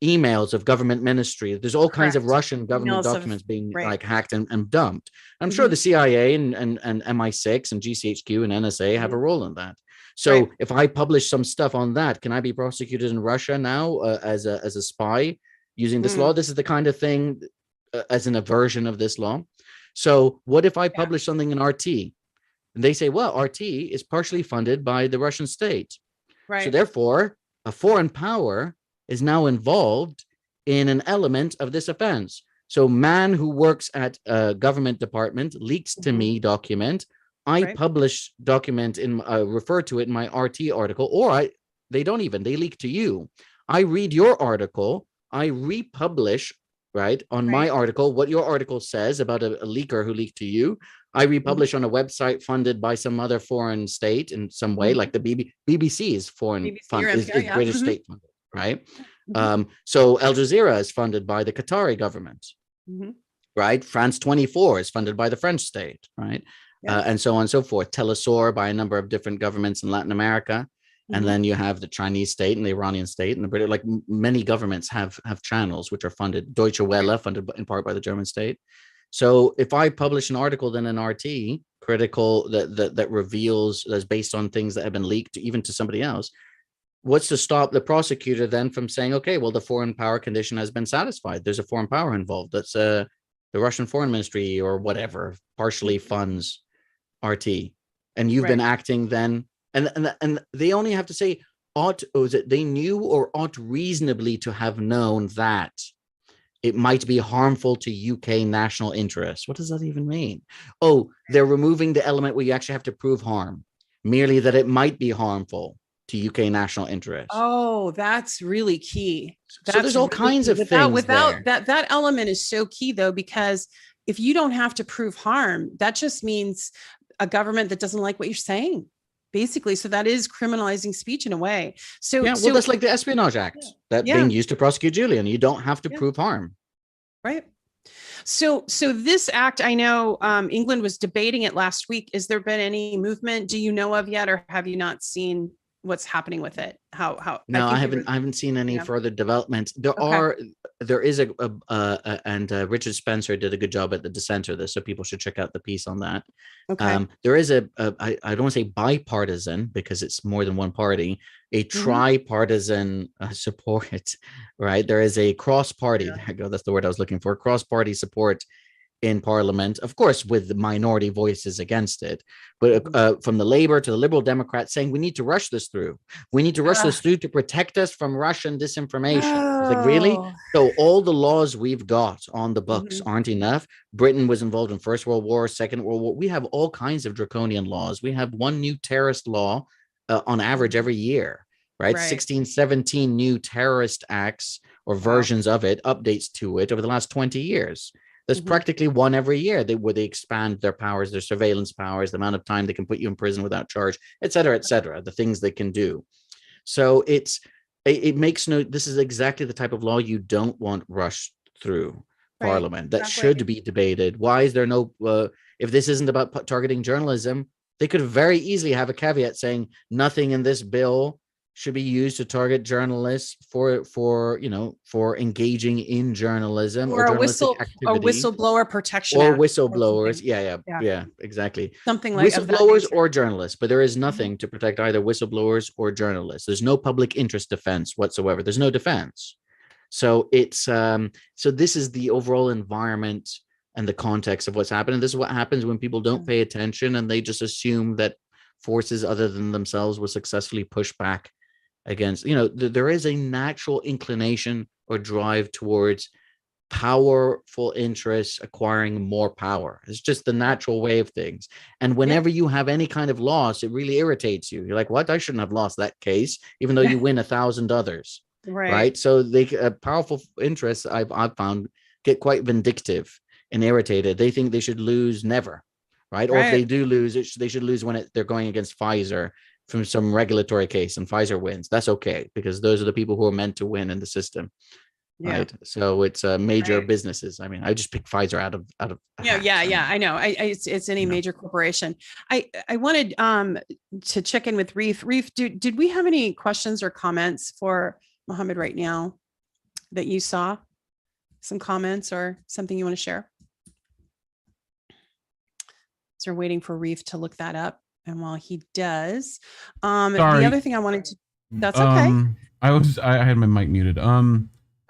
emails of government ministry, there's all kinds of Russian government documents being like hacked and dumped. I'm sure the CIA and MI6 and GCHQ and NSA have a role in that. So if I publish some stuff on that, can I be prosecuted in Russia now as a spy using this law? This is the kind of thing as an aversion of this law. So what if I publish something in RT? And they say, well, RT is partially funded by the Russian state. Right. So therefore, a foreign power is now involved in an element of this offense. So man who works at a government department leaks to me document. I publish document refer to it in my RT article, or they leak to you. I read your article, I republish on my article what your article says about a leaker who leaked to you. I republish on a website funded by some other foreign state in some way, like the BBC is foreign funded, is British state funded, right? So Al Jazeera is funded by the Qatari government, right? France 24 is funded by the French state, right? And so on and so forth. Telesur by a number of different governments in Latin America. And then you have the Chinese state and the Iranian state and the British, like many governments have channels which are funded. Deutsche Welle, funded in part by the German state. So if I publish an article then an RT critical that reveals, that's based on things that have been leaked even to somebody else, what's to stop the prosecutor then from saying, okay, well, the foreign power condition has been satisfied. There's a foreign power involved. That's the Russian Foreign Ministry or whatever partially funds RT. And you've been acting then. And they only have to say they knew or ought reasonably to have known that it might be harmful to UK national interests. What does that even mean? Oh, they're removing the element where you actually have to prove harm, merely that it might be harmful to UK national interests. Oh, that's really key. So there's all kinds of things. Without that element is so key though, because if you don't have to prove harm, that just means a government that doesn't like what you're saying. Basically, so that is criminalizing speech in a way. So that's like the Espionage Act being used to prosecute Julian. You don't have to prove harm, right? So this act, I know England was debating it last week. Has there been any movement? Do you know of yet, or have you not seen what's happening with it? How? No, I haven't seen any further development. There is and Richard Spencer did a good job at the Dissenter this, so people should check out the piece on that. There is I don't want to say bipartisan because it's more than one party, a tripartisan support, right? There is a cross-party, there you go, that's the word I was looking for, cross-party support in Parliament, of course, with the minority voices against it, but from the Labour to the Liberal Democrats saying we need to rush this through. We need to rush this through to protect us from Russian disinformation. It's like, really? So all the laws we've got on the books aren't enough. Britain was involved in First World War, Second World War. We have all kinds of draconian laws. We have one new terrorist law on average every year. right? Right. 16, 17 new terrorist acts or versions of it, updates to it over the last 20 years. There's practically one every year where they expand their powers, their surveillance powers, the amount of time they can put you in prison without charge, et cetera, the things they can do. So it makes this is exactly the type of law you don't want rushed through Parliament. That should be debated. Why is there no, if this isn't about targeting journalism, they could very easily have a caveat saying nothing in this bill should be used to target journalists for engaging in journalism or journalistic activity, or whistleblower protection or Act whistleblowers. Yeah, exactly. Something like whistleblowers or journalists, but there is nothing to protect either whistleblowers or journalists. There's no public interest defense whatsoever. There's no defense. So it's so this is the overall environment and the context of what's happening. This is what happens when people don't pay attention and they just assume that forces other than themselves will successfully push back against, there is a natural inclination or drive towards powerful interests acquiring more power. It's just the natural way of things. And whenever you have any kind of loss, it really irritates you. You're like, what? I shouldn't have lost that case, even though you win 1,000 others. Right. So they powerful interests I've found get quite vindictive and irritated. They think they should lose never. Right. Or if they do lose, they should lose when they're going against Pfizer from some regulatory case and Pfizer wins. That's okay, because those are the people who are meant to win in the system. Right. So it's major businesses. I mean, I just pick Pfizer out of I know. It's any major corporation. I wanted to check in with Reef. Reef, did we have any questions or comments for Mohamed right now that you saw? Some comments or something you want to share? So we're waiting for Reef to look that up. And while he does, the other thing I wanted to, that's okay. I had my mic muted. Okay.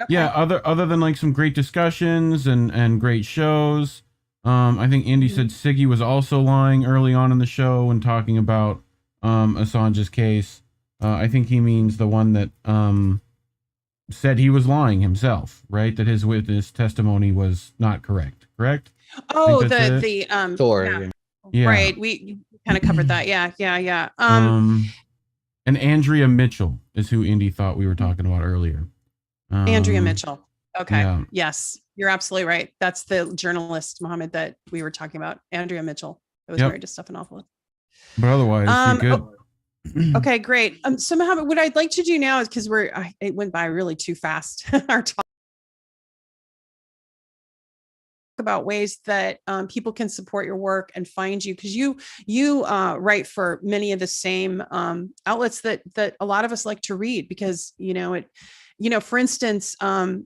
Yeah, other than like some great discussions and great shows. I think Andy said Siggy was also lying early on in the show when talking about Assange's case. I think he means the one that said he was lying himself, right? That his witness testimony was not correct. Oh, the Thor. Yeah. Right. We kind of covered that. Yeah. And Andrea Mitchell is who Indy thought we were talking about earlier. Andrea Mitchell. Okay. Yeah. Yes, you're absolutely right. That's the journalist, Mohamed, that we were talking about. Andrea Mitchell. That was married to Stephanopoulos. But otherwise, you're good. Okay, great. So Mohamed, what I'd like to do now is, because it went by really too fast, our talk, about ways that people can support your work and find you, because you write for many of the same outlets that a lot of us like to read, because for instance, the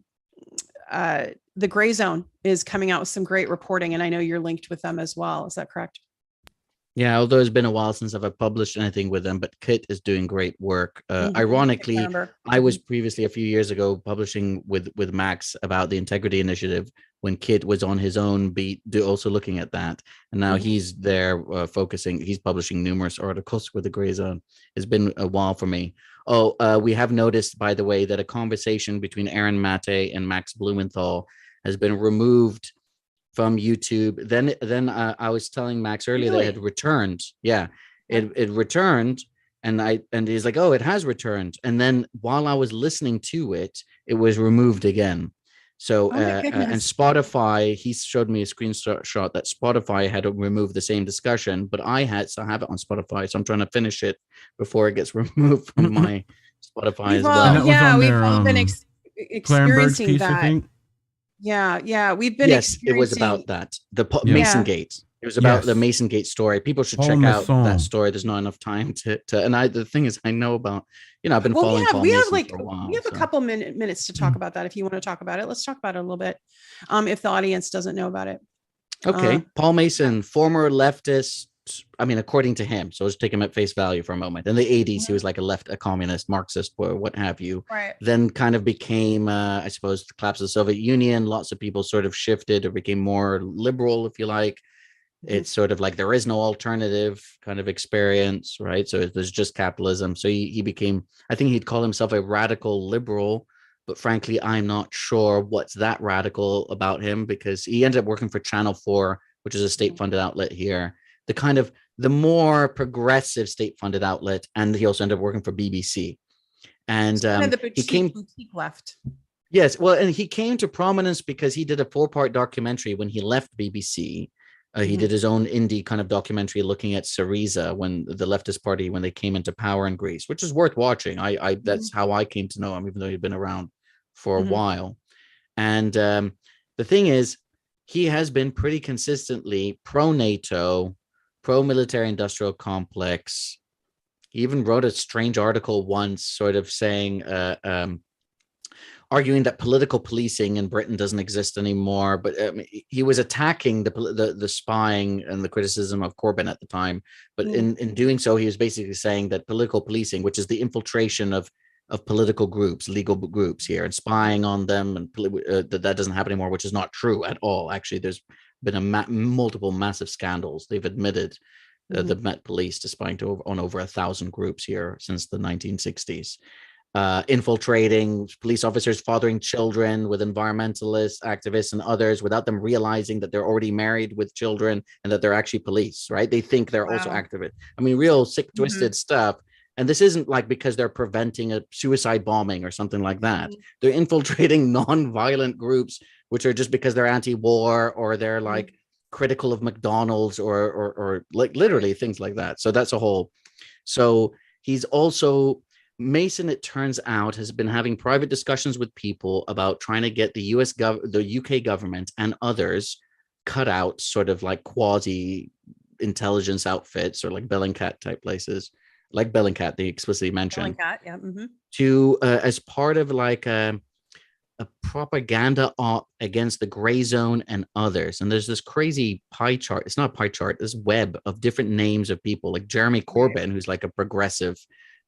Grayzone is coming out with some great reporting, and I know you're linked with them as well. Is that correct? Yeah, although it's been a while since I've published anything with them, but Kit is doing great work. Ironically, I was previously a few years ago publishing with Max about the Integrity Initiative when Kit was on his own beat, also looking at that. And now he's there focusing, he's publishing numerous articles with the Grayzone. It's been a while for me. We have noticed, by the way, that a conversation between Aaron Mate and Max Blumenthal has been removed from YouTube. Then I was telling Max earlier that it had returned. Yeah, it returned, and he's like, oh, it has returned. And then while I was listening to it, it was removed again. So and Spotify, he showed me a screenshot that Spotify had removed the same discussion, but I still have it on Spotify, so I'm trying to finish it before it gets removed from my Spotify as well. Yeah, we've all been experiencing piece, that. Yeah, we've been. Yes, it was about that. The Mason Gate. It was about the Mason Gate story. People should check out that story. There's not enough time to. And the thing is, I know about. I've been following. We have for a while, we have a couple minutes to talk about that. If you want to talk about it, let's talk about it a little bit. If the audience doesn't know about it. Okay, Paul Mason, former leftist. I mean, according to him, so let's take him at face value for a moment. In the 80s, he was like a communist, Marxist, or what have you. Right. Then kind of became, I suppose, the collapse of the Soviet Union. Lots of people sort of shifted or became more liberal, if you like. It's sort of like there is no alternative kind of experience, right? So there's just capitalism. So he became, I think he'd call himself a radical liberal, but frankly, I'm not sure what's that radical about him, because he ended up working for Channel 4, which is a state-funded outlet here. The more progressive state-funded outlet, and he also ended up working for BBC. And Kind of the he came boutique left. Yes, well, and he came to prominence because he did a 4-part documentary when he left BBC. He did his own indie kind of documentary looking at Syriza, when the leftist party, when they came into power in Greece, which is worth watching. I that's how I came to know him, even though he'd been around for a while. And the thing is, he has been pretty consistently pro-NATO, pro-military industrial complex. He even wrote a strange article once, sort of saying, arguing that political policing in Britain doesn't exist anymore. But he was attacking the spying and the criticism of Corbyn at the time. But in doing so, he was basically saying that political policing, which is the infiltration of political groups, legal groups here, and spying on them, and that doesn't happen anymore, which is not true at all. Actually, there's been multiple massive scandals. They've admitted the Met Police to spying on over 1,000 groups here since the 1960s. Infiltrating police officers, fathering children with environmentalists, activists, and others without them realizing that they're already married with children and that they're actually police, right? They think they're also activists. I mean, real sick, twisted stuff. And this isn't like because they're preventing a suicide bombing or something like that. They're infiltrating non-violent groups, which are just because they're anti-war or they're like critical of McDonald's or like literally things like that. So that's a whole. So he's also, Mason, it turns out, has been having private discussions with people about trying to get the the UK government and others cut out sort of like quasi intelligence outfits or like Bellingcat type places, like Bellingcat, they explicitly mentioned, Bellingcat, yeah. to as part of like a propaganda op against the Grayzone and others. And there's this crazy pie chart. It's not a pie chart. This web of different names of people, like Jeremy Corbyn, who's like a progressive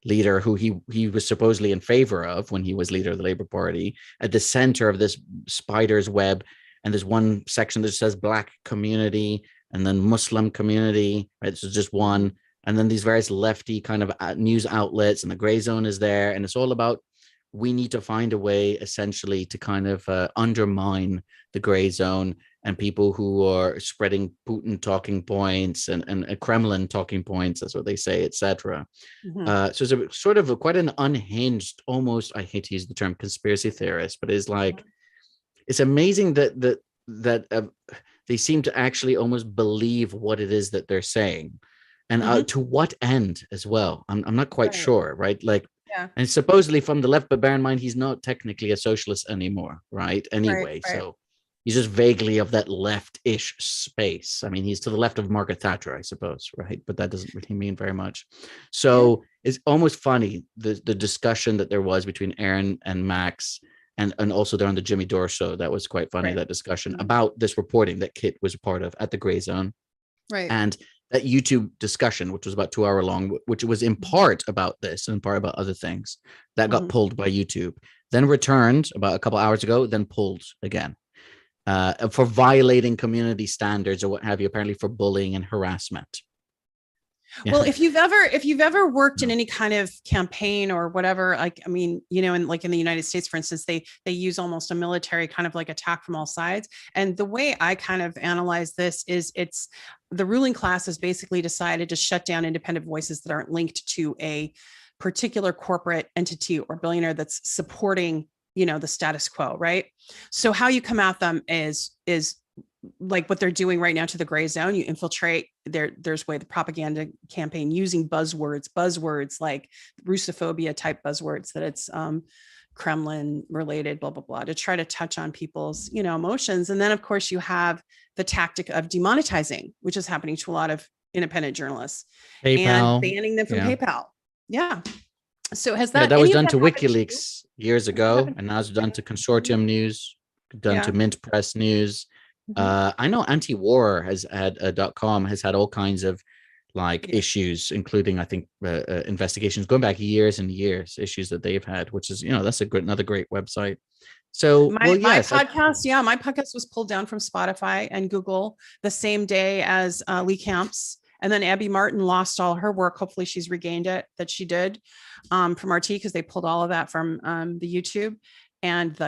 leader who he was supposedly in favor of when he was leader of the Labour Party, at the center of this spider's web. And there's one section that says Black community and then Muslim community, right? So just one. And then these various lefty kind of news outlets, and the Grayzone is there. And it's all about, we need to find a way essentially to kind of undermine the Grayzone and people who are spreading Putin talking points and Kremlin talking points, that's what they say, etc. So it's a sort of quite an unhinged, almost, I hate to use the term conspiracy theorist, but it's like, it's amazing that they seem to actually almost believe what it is that they're saying. And to what end as well? I'm not quite sure, right? Like, and supposedly from the left, but bear in mind, he's not technically a socialist anymore, right? Anyway, so he's just vaguely of that left-ish space. I mean, he's to the left of Margaret Thatcher, I suppose, right? But that doesn't really mean very much. So it's almost funny, the discussion that there was between Aaron and Max, and also there on the Jimmy Dore show. That was quite funny, that discussion about this reporting that Kit was a part of at the Grayzone. Right. And that YouTube discussion, which was about 2 hours long, which was in part about this and in part about other things, that got pulled by YouTube, then returned about a couple hours ago, then pulled again for violating community standards or what have you, apparently for bullying and harassment. Well, if you've ever worked in any kind of campaign or whatever, like, I mean, you know, and like in the United States, for instance, they use almost a military kind of like attack from all sides. And the way I kind of analyze this is, it's the ruling class has basically decided to shut down independent voices that aren't linked to a particular corporate entity or billionaire that's supporting, you know, the status quo, right? So how you come at them is like what they're doing right now to the Grayzone. You infiltrate there's the propaganda campaign using buzzwords like Russophobia type buzzwords, that it's Kremlin related, blah, blah, blah, to try to touch on people's, you know, emotions. And then of course you have the tactic of demonetizing, which is happening to a lot of independent journalists, and banning them from PayPal. Yeah. So has that, that was done to WikiLeaks years ago, and now it's done to Consortium News, done to Mint Press News. I know anti-war has had .com has had all kinds of like issues, including I think investigations going back years and years, issues that they've had, which is, you know, that's another great website. So my podcast, my podcast was pulled down from Spotify and Google the same day as Lee Camp's. And then Abby Martin lost all her work. Hopefully she's regained it, that she did from RT, because they pulled all of that from the YouTube. And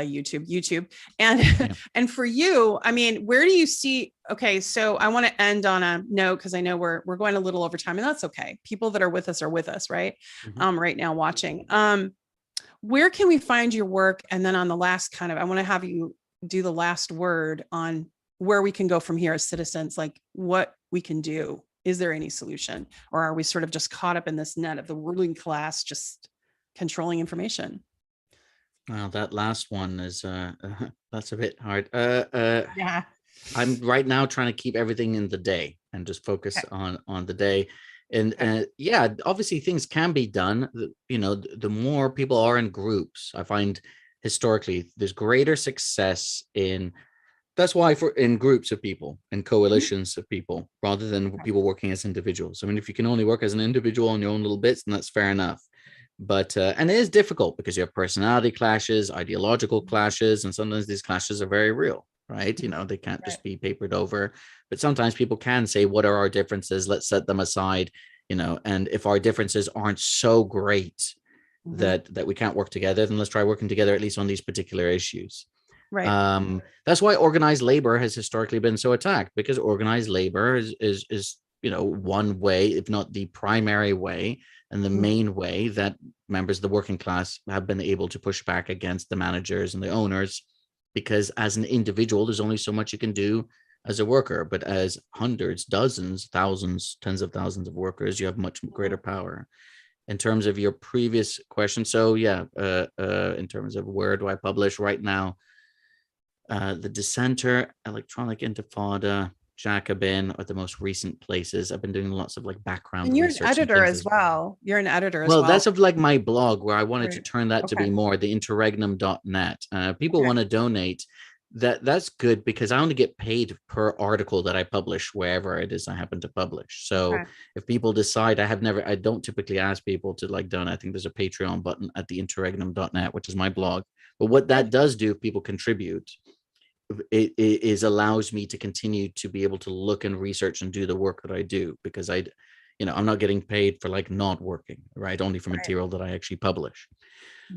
and for you, I mean, where do you see, okay, so I want to end on a note, because I know we're going a little over time, and that's okay. People that are with us, right? Right now watching. where can we find your work? And then on the last kind of, I want to have you do the last word on where we can go from here as citizens, like what we can do. Is there any solution, or are we sort of just caught up in this net of the ruling class just controlling information? Well, that last one is that's a bit hard. Yeah. I'm right now trying to keep everything in the day and just focus on the day. And yeah, obviously things can be done. You know, the more people are in groups, I find historically there's greater success in. That's why in groups of people and coalitions of people, rather than people working as individuals. I mean, if you can only work as an individual on your own little bits, then that's fair enough. But and it is difficult because you have personality clashes, ideological clashes, and sometimes these clashes are very real, right? You know, they can't just be papered over. But sometimes people can say, what are our differences? Let's set them aside, you know, and if our differences aren't so great that we can't work together, then let's try working together at least on these particular issues. Right. That's why organized labor has historically been so attacked, because organized labor is you know, one way, if not the primary way and the main way that members of the working class have been able to push back against the managers and the owners, because as an individual there's only so much you can do as a worker, but as hundreds, dozens, thousands, tens of thousands of workers, you have much greater power. In terms of your previous question, so yeah, in terms of where do I publish right now, the Dissenter, Electronic Intifada, Jacobin are the most recent places. I've been doing lots of like background And you're an research editor as well. You're an editor as well. well. That's of like my blog, where I wanted to turn that to Okay. be more the interregnum.net. People want to donate. That's good, because I only get paid per article that I publish wherever it is I happen to publish. So if people decide, I don't typically ask people to like donate. I think there's a Patreon button at the interregnum.net, which is my blog. But what that does do, if people contribute, it allows me to continue to be able to look and research and do the work that I do, because you know, I'm not getting paid for like not working, right? Only for material that I actually publish.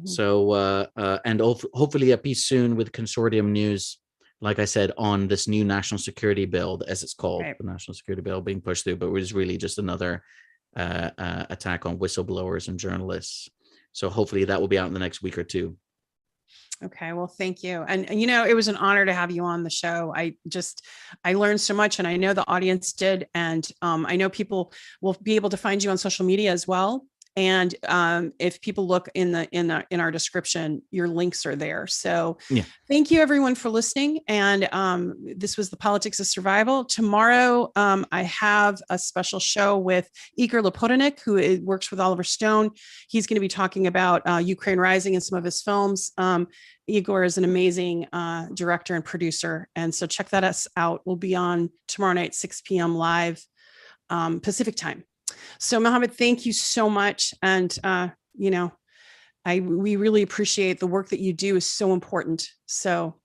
So and hopefully a piece soon with Consortium News, like I said, on this new national security bill, as it's called, the national security bill being pushed through, but it was really just another attack on whistleblowers and journalists. So hopefully that will be out in the next week or two. Okay, well, thank you. And you know, it was an honor to have you on the show. I learned so much, and I know the audience did. And I know people will be able to find you on social media as well. And if people look in our description, your links are there. So thank you everyone for listening. And this was the Politics of Survival. Tomorrow, I have a special show with Igor Lepotinik, who works with Oliver Stone. He's going to be talking about Ukraine Rising and some of his films. Igor is an amazing director and producer. And so check that out. We'll be on tomorrow night, 6 p.m. live Pacific time. So Mohamed, thank you so much. And, you know, we really appreciate the work that you do is so important. So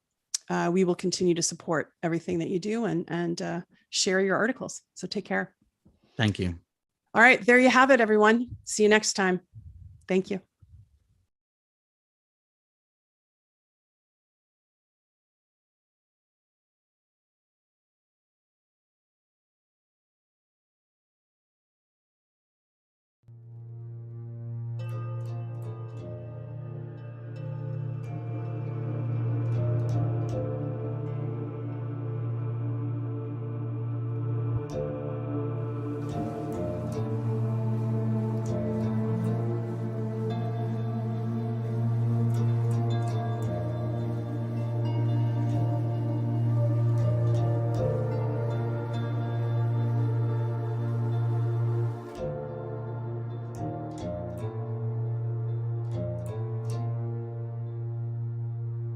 we will continue to support everything that you do and share your articles. So take care. Thank you. All right, there you have it, everyone. See you next time. Thank you.